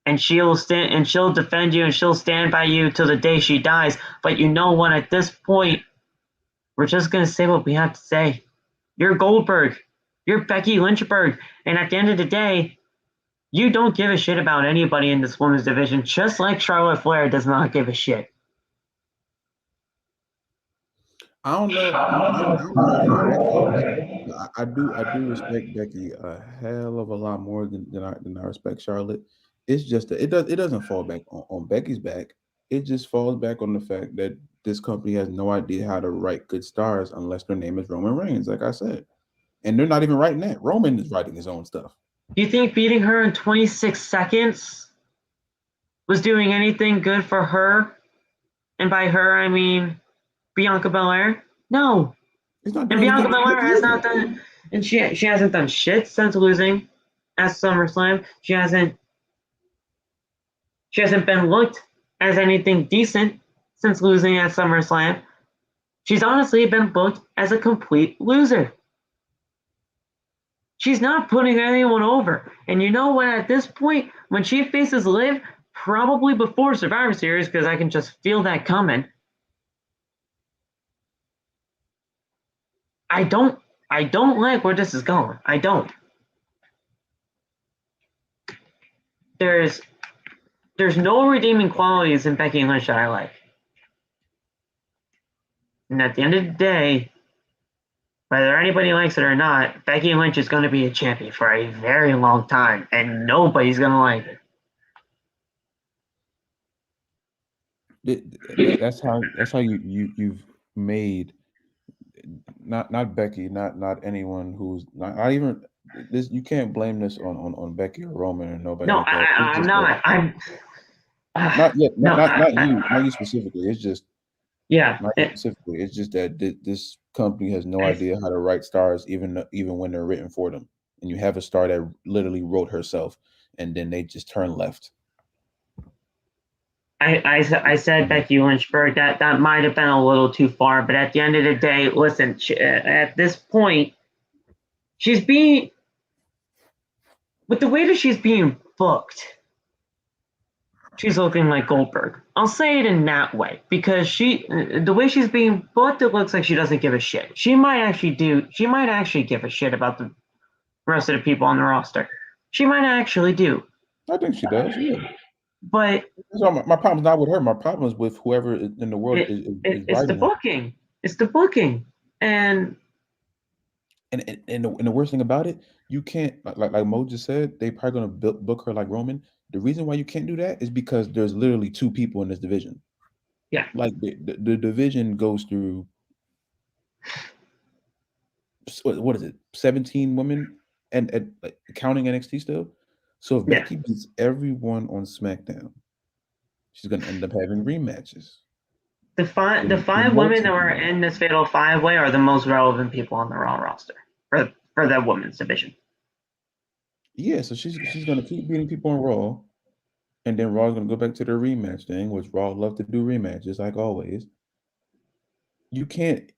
And she'll defend you and she'll stand by you till the day she dies. But you know what, at this point, we're just gonna say what we have to say. You're Goldberg. You're Becky Lynchberg. And at the end of the day, you don't give a shit about anybody in this women's division, just like Charlotte Flair does not give a shit. I don't know. I do respect Becky a hell of a lot more than I respect Charlotte. It's just that it doesn't fall back on Becky's back. It just falls back on the fact that this company has no idea how to write good stars unless their name is Roman Reigns, like I said. And they're not even writing that. Roman is writing his own stuff. Do you think beating her in 26 seconds was doing anything good for her? And by her, I mean Bianca Belair? No. And Bianca Belair has not done, and she hasn't done shit since losing at SummerSlam. She hasn't been looked as anything decent since losing at SummerSlam. She's honestly been booked as a complete loser. She's not putting anyone over. And you know what, at this point, when she faces Liv, probably before Survivor Series, because I can just feel that coming, I don't like where this is going. I don't. There's no redeeming qualities in Becky Lynch that I like. And at the end of the day, whether anybody likes it or not, Becky Lynch is going to be a champion for a very long time, and nobody's going to like it. That's how you've made not Becky, not anyone who's not even this. You can't blame this on Becky or Roman or nobody. No, like that. I'm not. I'm not yet. Not you specifically. It's just specifically. It's just that this company has no idea how to write stars, even when they're written for them. And you have a star that literally wrote herself, and then they just turn left. I said Becky Lynchburg. That might have been a little too far, but at the end of the day, listen. At this point, she's being with the way that she's being booked, she's looking like Goldberg. I'll say it in that way because the way she's being booked, it looks like she doesn't give a shit. She might actually give a shit about the rest of the people on the roster. She might actually do. I think she does. Yeah. But so my problem's not with her. My problem is with whoever in the world is it's the booking. It's the booking, and the worst thing about it, you can't like Mo just said. They probably gonna book her like Roman. The reason why you can't do that is because there's literally two people in this division. Yeah, like the division goes through what is it, 17 women, and like, counting NXT still. So if Becky beats everyone on SmackDown, she's gonna end up having rematches. The five women that were in this Fatal 5-Way are the most relevant people on the Raw roster for the women's division. Yeah, so she's gonna keep beating people on Raw, and then Raw's gonna go back to their rematch thing, which Raw love to do rematches like always. You can't.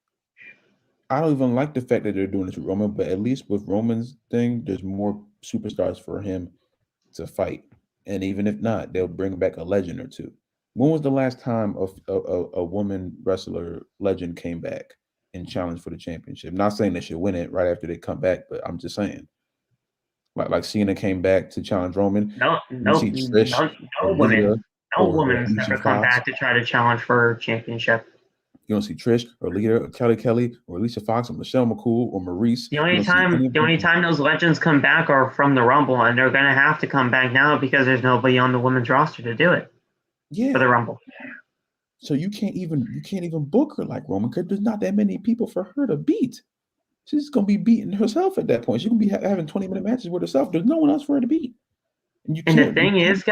I don't even like the fact that they're doing this with Roman, but at least with Roman's thing, there's more superstars for him to fight, and even if not, they'll bring back a legend or two. When was the last time a woman wrestler legend came back and challenged for the championship? Not saying they should win it right after they come back, but I'm just saying. Like Cena came back to challenge Roman. No woman's never come back to try to challenge for a championship. You don't see Trish or Lita or Kelly or Alicia Fox or Michelle McCool or Maurice. The only time those legends come back are from the Rumble, and they're gonna have to come back now because there's nobody on the women's roster to do it. Yeah. For the Rumble. So you can't even book her like Roman because there's not that many people for her to beat. She's gonna be beating herself at that point. She's gonna be having 20-minute matches with herself. There's no one else for her to beat. And the thing is,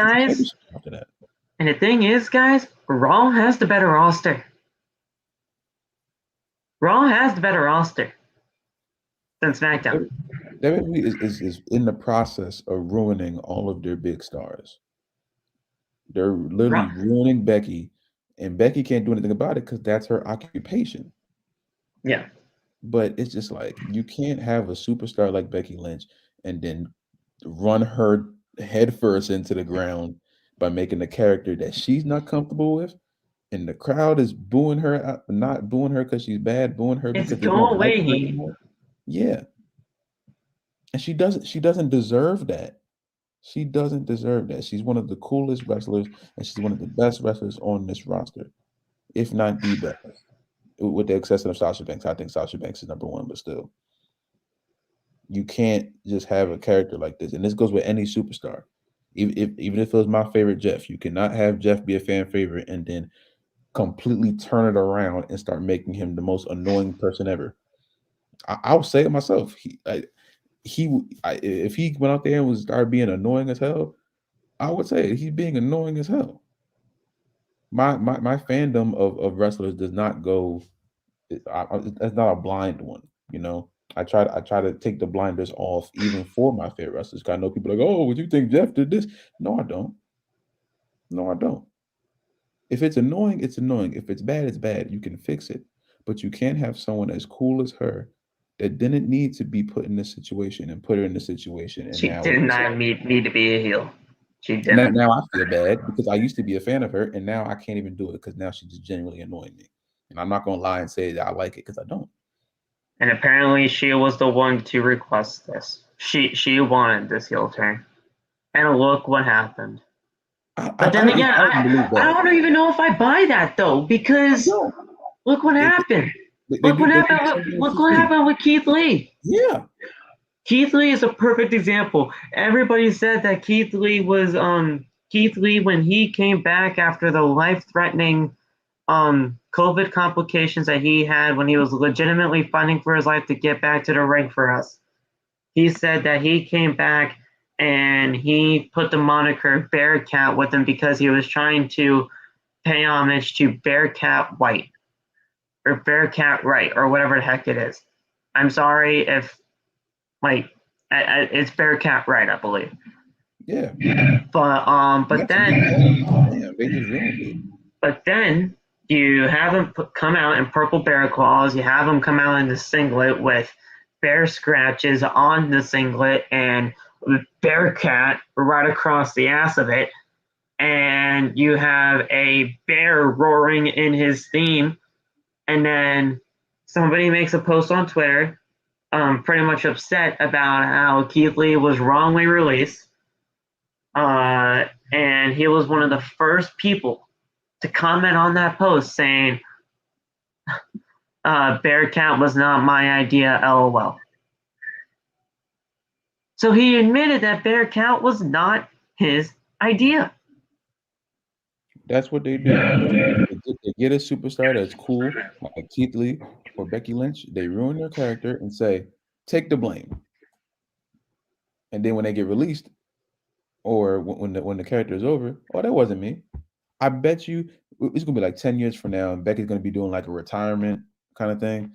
guys, Raw has the better roster. Raw has the better roster than SmackDown. WWE is in the process of ruining all of their big stars. They're literally ruining Becky, and Becky can't do anything about it because that's her occupation. Yeah. But it's just like you can't have a superstar like Becky Lynch and then run her headfirst into the ground by making a character that she's not comfortable with, and the crowd is booing her, not booing her because she's bad, booing her because they don't like her anymore. Yeah, and she doesn't deserve that. She doesn't deserve that. She's one of the coolest wrestlers, and she's one of the best wrestlers on this roster, if not the best. With the exception of Sasha Banks, I think Sasha Banks is number one, but still, you can't just have a character like this. And this goes with any superstar. Even if it was my favorite Jeff, you cannot have Jeff be a fan favorite and then completely turn it around and start making him the most annoying person ever. I'll say it myself. If he went out there and started being annoying as hell, I would say he's being annoying as hell. My fandom of wrestlers does not go. It's not a blind one, you know. I try to take the blinders off even for my favorite wrestlers. I know people are like, oh, would you think Jeff did this? No, I don't. No, I don't. If it's annoying, it's annoying. If it's bad, it's bad. You can fix it. But you can't have someone as cool as her that didn't need to be put in this situation and put her in this situation. And she did not need to be a heel. She did. Now I feel bad because I used to be a fan of her, and now I can't even do it because now she's just genuinely annoying me. And I'm not going to lie and say that I like it because I don't. And apparently she was the one to request this. She wanted this heel turn. And look what happened. But then again, I don't even know if I buy that though, because look what happened. Look what happened with Keith Lee. Yeah. Keith Lee is a perfect example. Everybody said that Keith Lee when he came back after the life-threatening COVID complications that he had when he was legitimately fighting for his life to get back to the ring for us. He said that he came back and he put the moniker Bearcat with him because he was trying to pay homage to Bearcat White or Bearcat Right or whatever the heck it is. I'm sorry if it's Bearcat Right, I believe. Yeah. But then you have him come out in purple bear claws. You have him come out in the singlet with bear scratches on the singlet and Bearcat right across the ass of it, and you have a bear roaring in his theme, and then somebody makes a post on Twitter, pretty much upset about how Keith Lee was wrongly released, and he was one of the first people to comment on that post saying, Bearcat was not my idea, lol. So he admitted that Bearcat was not his idea. That's what they do. They get a superstar that's cool, like Keith Lee or Becky Lynch. They ruin their character and say, take the blame. And then when they get released, or when the character is over, oh, that wasn't me. I bet you it's gonna be like 10 years from now, and Becky's gonna be doing like a retirement kind of thing.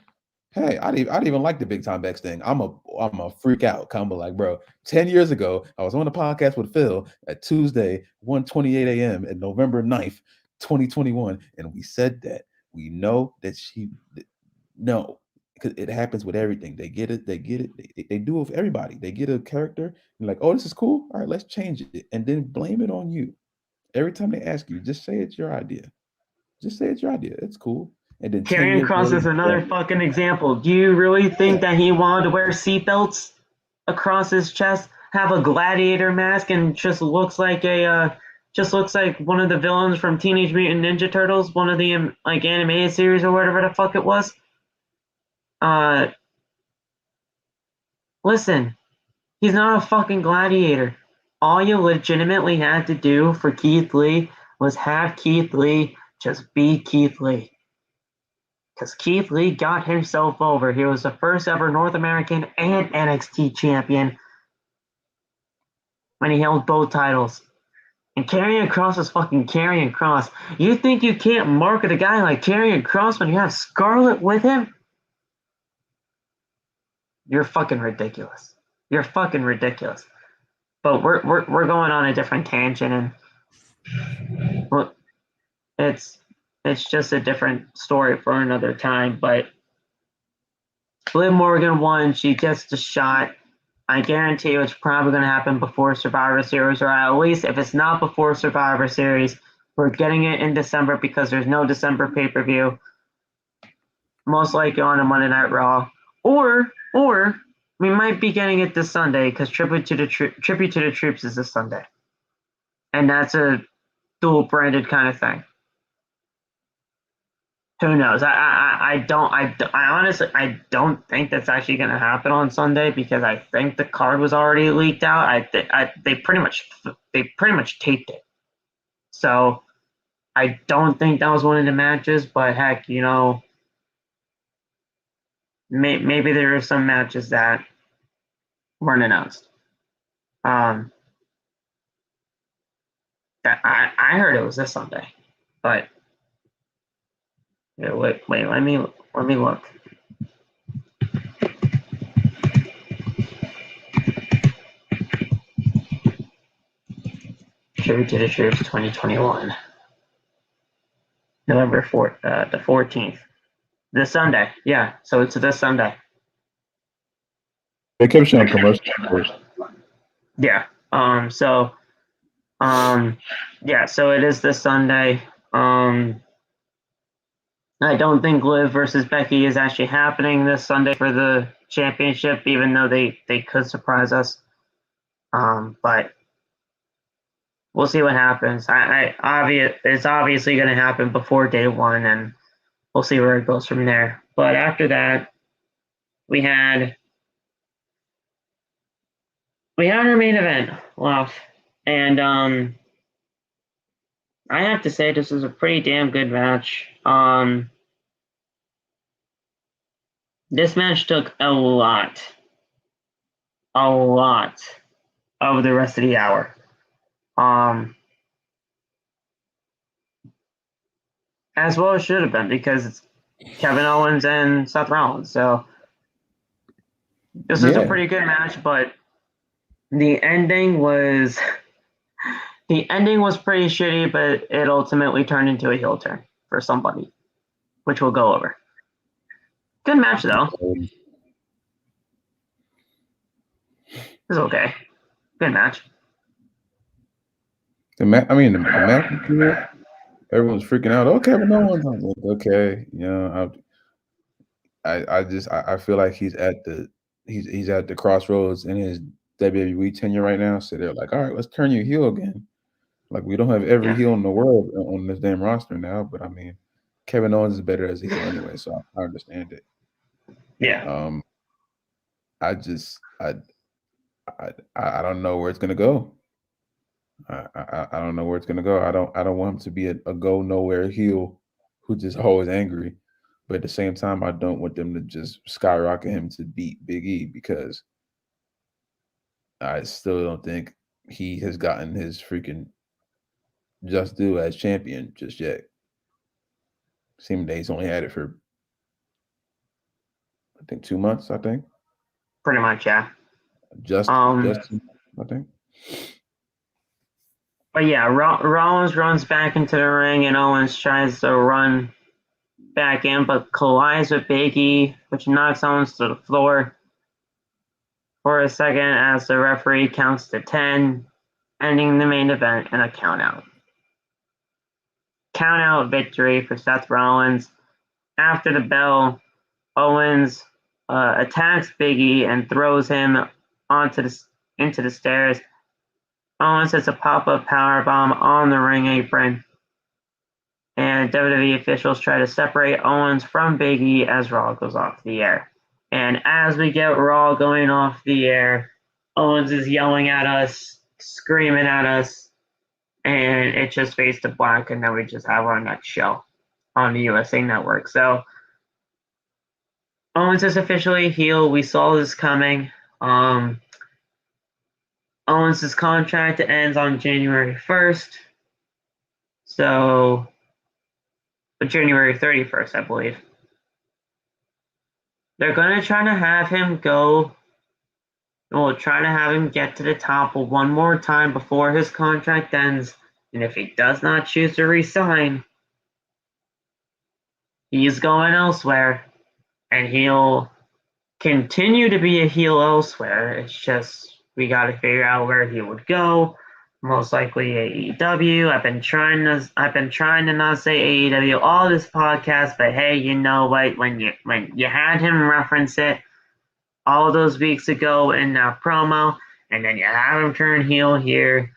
Hey, I'd even like the big time Bex thing. I'm a freak out. Kind of like, bro, 10 years ago, I was on the podcast with Phil at Tuesday, 1:28 a.m. at November 9th, 2021, and we said that we know that no, because it happens with everything. They get it, they do it with everybody. They get a character and like, oh, this is cool. All right, let's change it, and then blame it on you. Every time they ask you, just say it's your idea. Just say it's your idea. It's cool. And then 10 Karrion years Kross later, is another fucking example. Do you really think that he wanted to wear seatbelts across his chest, have a gladiator mask, and just looks like one of the villains from Teenage Mutant Ninja Turtles, one of the like animated series or whatever the fuck it was? Listen, he's not a fucking gladiator. All you legitimately had to do for Keith Lee was have Keith Lee just be Keith Lee. Because Keith Lee got himself over. He was the first ever North American and NXT champion when he held both titles. And Karrion Kross is fucking Karrion Kross. You think you can't market a guy like Karrion Kross when you have Scarlett with him? You're fucking ridiculous. You're fucking ridiculous. But we're going on a different tangent, and well, it's just a different story for another time. But Liv Morgan won. She gets the shot. I guarantee you it's probably going to happen before Survivor Series, or at least if it's not before Survivor Series, we're getting it in December because there's no December pay-per-view. Most likely on a Monday Night Raw. Or we might be getting it this Sunday because Tribute to the Troops is this Sunday. And that's a dual-branded kind of thing. Who knows? I honestly don't think that's actually going to happen on Sunday because I think the card was already leaked out. They pretty much taped it, so I don't think that was one of the matches. But heck, maybe there are some matches that weren't announced. That I heard it was this Sunday, but. Yeah, wait, let me look. Tribute to the Troops 2021. November 4th, the 14th. This Sunday. Yeah, so it's this Sunday. they kept showing commercials first. Yeah. So it is this Sunday. I don't think Liv versus Becky is actually happening this Sunday for the championship, even though they could surprise us. But we'll see what happens. It's obviously going to happen before day one, and we'll see where it goes from there. But after that, we had our main event left, and I have to say this was a pretty damn good match. This match took a lot of the rest of the hour. As well as should have been because it's Kevin Owens and Seth Rollins. So this was a pretty good match, but the ending was pretty shitty, but it ultimately turned into a heel turn for somebody, which we'll go over. Good match though. It's okay. Good match. The match. Everyone's freaking out. Okay, but no one's like, okay. I feel like he's at the crossroads in his WWE tenure right now. So they're like, all right, let's turn you heel again. Like, we don't have every heel in the world on this damn roster now, but I mean, Kevin Owens is better as a heel anyway, so I understand it. Yeah. I don't know where it's gonna go. I don't know where it's gonna go. I don't want him to be a go nowhere heel who just always angry. But at the same time, I don't want them to just skyrocket him to beat Big E because I still don't think he has gotten his freaking just due as champion just yet. Seems that he's only had it for I think 2 months. I think Pretty much, yeah. just 2 months, I think. But yeah, Rollins runs back into the ring, and Owens tries to run back in, but collides with Biggie, which knocks Owens to the floor for a second as the referee counts to 10, ending the main event in a countout. Countout victory for Seth Rollins. After the bell, Owens attacks Biggie and throws him into the stairs. Owens hits a pop-up powerbomb on the ring apron, and WWE officials try to separate Owens from Biggie as Raw goes off the air. And as we get Raw going off the air, Owens is yelling at us, screaming at us, and it just fades to black, and then we just have our next show on the USA Network. So Owens is officially a heel. We saw this coming. Owens' contract ends on January 1st. So, January 31st, I believe. They're going to try to have him go. We'll try to have him get to the top one more time before his contract ends. And if he does not choose to resign, he's going elsewhere. And he'll continue to be a heel elsewhere. It's just we got to figure out where he would go. Most likely AEW. I've been trying to not say AEW all this podcast, but hey, you know what? When you had him reference it all those weeks ago in that promo, and then you have him turn heel here,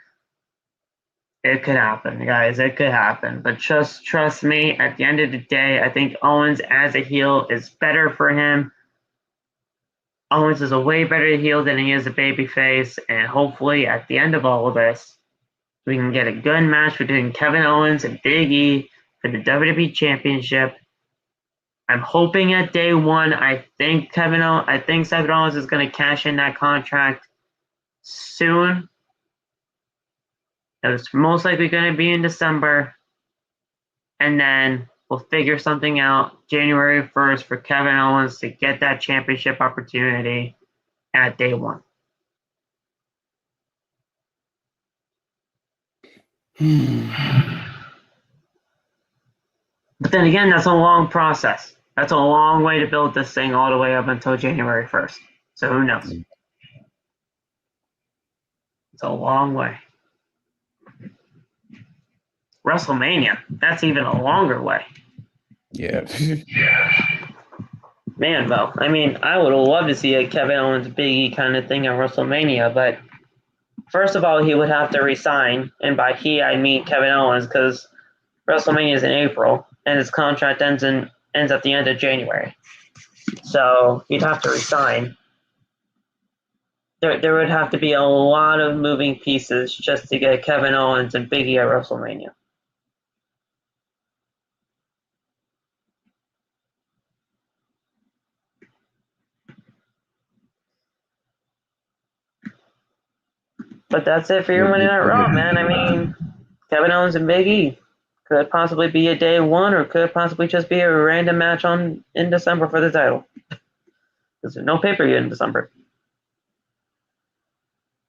it could happen, guys. It could happen. But just trust me. At the end of the day, I think Owens as a heel is better for him. Owens is a way better heel than he is a babyface, and hopefully at the end of all of this, we can get a good match between Kevin Owens and Big E for the WWE Championship. I'm hoping at day one. I think Seth Rollins is going to cash in that contract soon. It's most likely going to be in December, and then we'll figure something out January 1st for Kevin Owens to get that championship opportunity at day one. But then again, that's a long process. That's a long way to build this thing all the way up until January 1st. So who knows? It's a long way. WrestleMania, that's even a longer way. Yeah. Man, though, I mean, I would love to see a Kevin Owens Big E kind of thing at WrestleMania, but first of all, he would have to resign, and by he, I mean Kevin Owens, because WrestleMania is in April, and his contract ends at the end of January. So he'd have to resign. There would have to be a lot of moving pieces just to get Kevin Owens and Big E at WrestleMania. But that's it for your Monday Night Raw, man. I mean, Kevin Owens and Big E could possibly be a day one, or could possibly just be a random match in December for the title. Because there's no pay-per-view in December.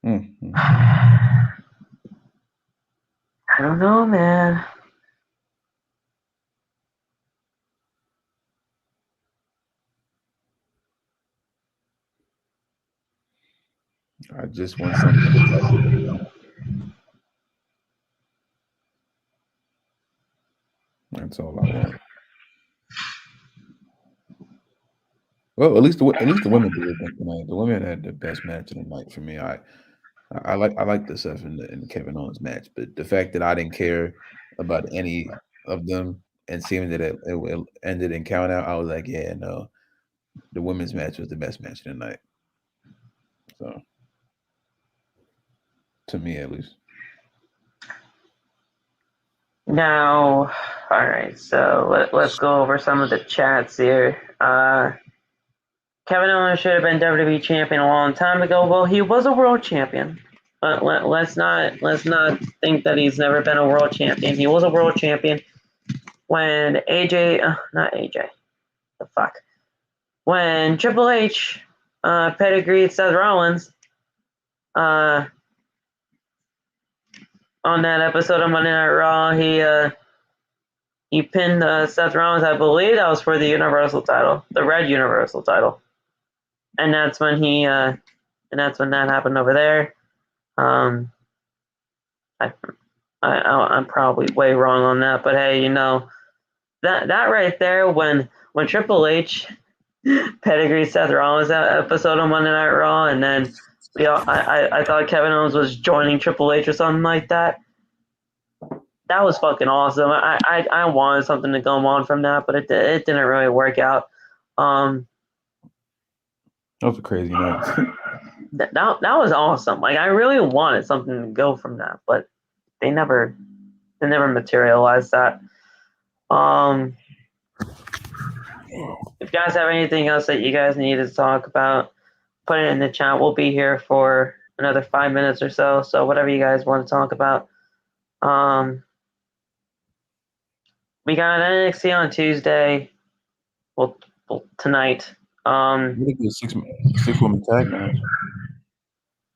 Mm-hmm. I don't know, man. I just want something. That's all I want. Well, at least the women did it tonight. The women had the best match of the night for me. I like the Seth and the Kevin Owens match, but the fact that I didn't care about any of them and seeing that it ended in count out, I was like, yeah, no, the women's match was the best match of the night. So, to me at least. Now, all right, so let's go over some of the chats here. Kevin Owens should have been WWE champion a long time ago. Well, he was a world champion. But let's not think that he's never been a world champion. He was a world champion when when Triple H pedigreed Seth Rollins on that episode of Monday Night Raw. He pinned Seth Rollins. I believe that was for the Universal title, the Red Universal title, and that's when that happened over there. I'm probably way wrong on that, but hey, that right there when Triple H pedigreed Seth Rollins that episode on Monday Night Raw, and then I thought Kevin Owens was joining Triple H or something like that. That was fucking awesome. I wanted something to go on from that, but it didn't really work out. That was a crazy night. That was awesome. Like, I really wanted something to go from that, but they never materialized that. If you guys have anything else that you guys need to talk about, put it in the chat. We'll be here for another 5 minutes or so. So whatever you guys want to talk about. We got NXT on Tuesday. Well tonight. I think it's six-woman tag match.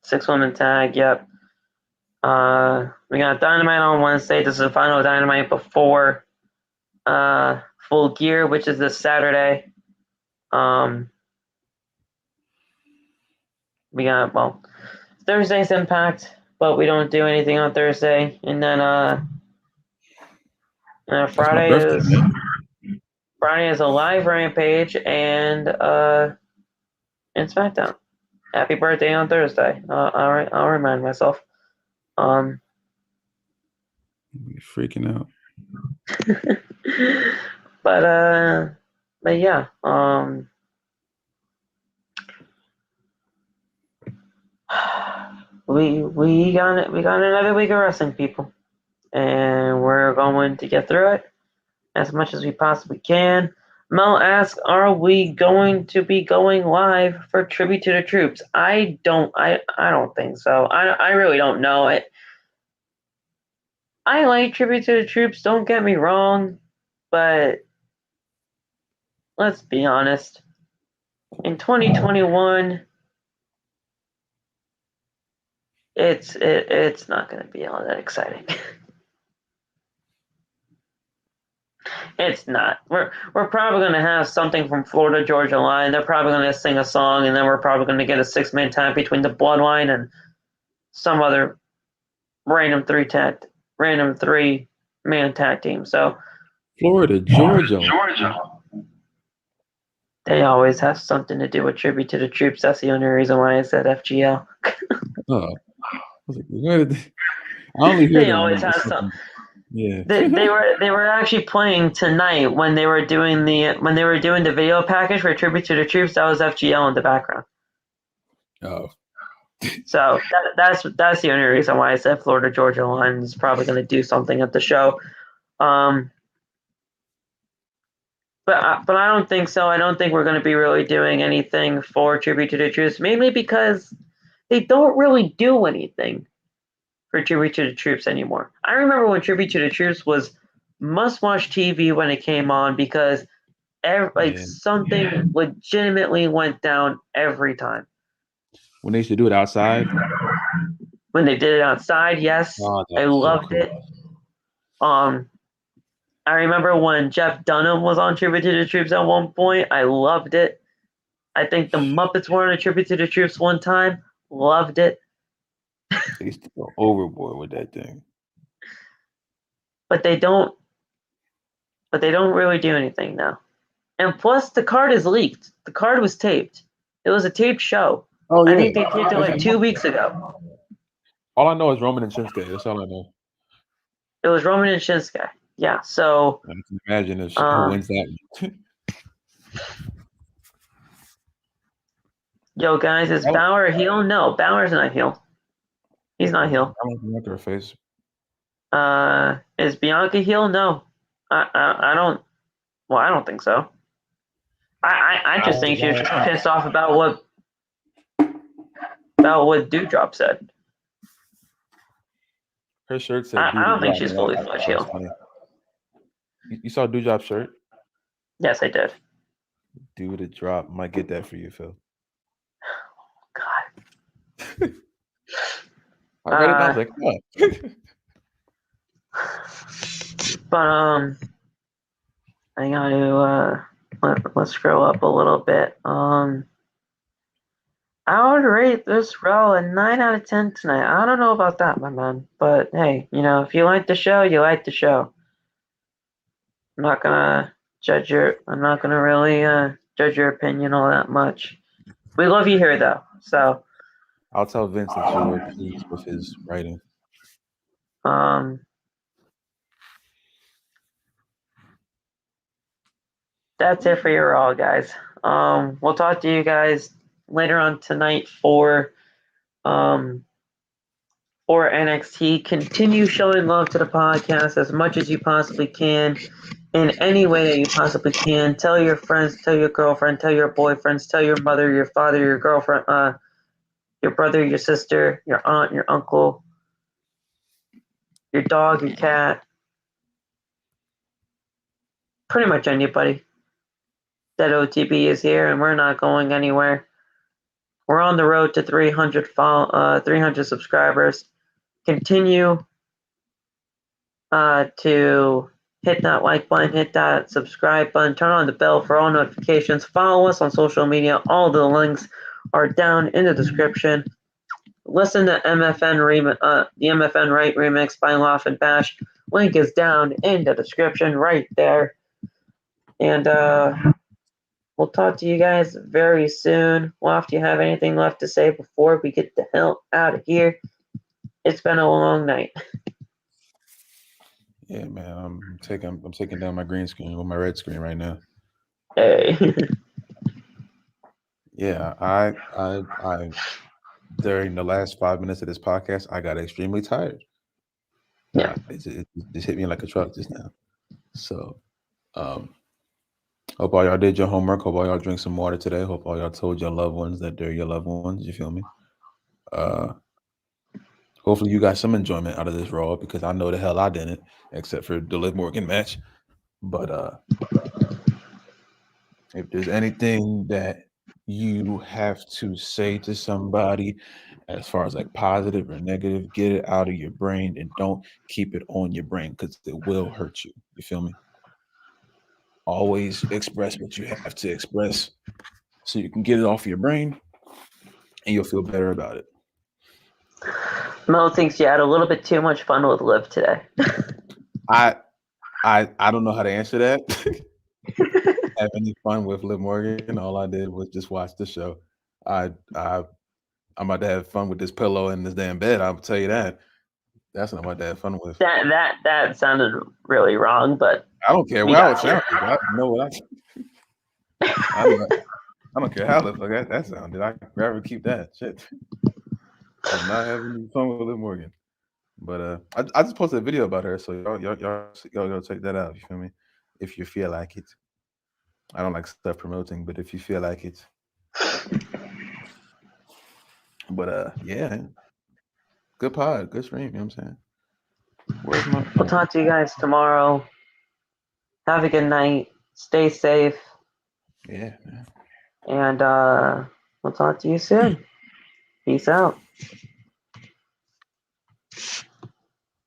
6-woman tag, yep. We got Dynamite on Wednesday. This is the final Dynamite before Full Gear, which is this Saturday. We got, Thursday's Impact, but we don't do anything on Thursday. And then Friday is a live Rampage and SmackDown. Happy birthday on Thursday. I'll remind myself. You're freaking out. but yeah. We got another week of wrestling, people, and we're going to get through it as much as we possibly can. Mel asks, are we going to be going live for Tribute to the Troops? I don't think so. I really don't know it. I like Tribute to the Troops, don't get me wrong, but let's be honest. In 2021, it's not going to be all that exciting. It's not. We're probably going to have something from Florida Georgia Line. They're probably going to sing a song, and then we're probably going to get a 6-man tag between the Bloodline and some other random 3-man tag team. So Florida Georgia. They always have something to do with Tribute to the Troops. That's the only reason why I said FGL. I was like, I only hear they always have something. Yeah. They were actually playing tonight when they were doing the video package for Tribute to the Troops. That was FGL in the background. Oh. So that's the only reason why I said Florida Georgia Line is probably going to do something at the show. But I don't think so. I don't think we're going to be really doing anything for Tribute to the Troops, mainly because they don't really do anything for Tribute to the Troops anymore. I remember when Tribute to the Troops was must-watch TV when it came on because something legitimately went down every time. When they used to do it outside? When they did it outside, yes. I loved it. I remember when Jeff Dunham was on Tribute to the Troops at one point. I loved it. I think the Muppets were on a Tribute to the Troops one time. Loved it. They used to go overboard with that thing. But they don't really do anything now. And plus, the card is leaked. The card was taped. It was a taped show. Oh yeah. I think they taped it like 2 weeks ago. All I know is Roman and Shinsuke. That's all I know. It was Roman and Shinsuke. Yeah, so I can imagine if who wins that. Yo, guys, is Balor a heel? No, Balor's not heel. He's not heel. I don't think her face. Is Bianca heel? No, I don't. Well, I don't think so. I just think she was just pissed off about what Dewdrop said. Her shirt said. I don't think she's fully fledged heel. You saw Dewdrop's shirt? Yes, I did. Do the drop. Might get that for you, Phil. God. I read it. I was like, what? But I got to let's scroll up a little bit. I would rate this Raw a 9 out of 10 tonight. I don't know about that, my man. But hey, if you like the show, you like the show. I'm not gonna judge I'm not gonna really judge your opinion all that much. We love you here though, so I'll tell Vince that you were pleased with his writing. That's it for your Raw, guys. We'll talk to you guys later on tonight for NXT. Continue showing love to the podcast as much as you possibly can, in any way that you possibly can. Tell your friends, tell your girlfriend, tell your boyfriends, tell your mother, your father, your girlfriend, your brother, your sister, your aunt, your uncle, your dog, your cat, pretty much anybody. That OTB is here, and we're not going anywhere. We're on the road to 300 subscribers. Continue to hit that like button, hit that subscribe button, turn on the bell for all notifications. Follow us on social media. All the links are down in the description. Listen to the MFN Right remix by Laugh and Bash. Link is down in the description right there. And we'll talk to you guys very soon. Well, if you have anything left to say before we get the hell out of here, it's been a long night. Yeah, man. I'm taking down my green screen with my red screen right now. Hey. Yeah, I during the last 5 minutes of this podcast, I got extremely tired. Yeah, it just hit me like a truck just now. So, hope all y'all did your homework. Hope all y'all drink some water today. Hope all y'all told your loved ones that they're your loved ones. You feel me? Hopefully you got some enjoyment out of this Raw, because I know the hell I didn't, except for the Liv Morgan match. But if there's anything that you have to say to somebody as far as like positive or negative, get it out of your brain and don't keep it on your brain, because it will hurt you. You feel me? Always express what you have to express so you can get it off your brain and you'll feel better about it. Mo thinks you had a little bit too much fun with Liv today. I don't know how to answer that. Have any fun with Liv Morgan? All I did was just watch the show. I'm about to have fun with this pillow in this damn bed. I'll tell you that. That's not what I have fun with. That sounded really wrong, but I don't care how it sounded. I know what I don't care how the fuck that sounded. I could rather keep that shit. I'm not having any fun with Liv Morgan. But I just posted a video about her, so y'all go check that out. You feel me? If you feel like it. I don't like stuff promoting, but if you feel like it. But yeah, good pod, good stream. You know what I'm saying? We'll talk to you guys tomorrow. Have a good night. Stay safe. Yeah, man. And we'll talk to you soon. Peace out.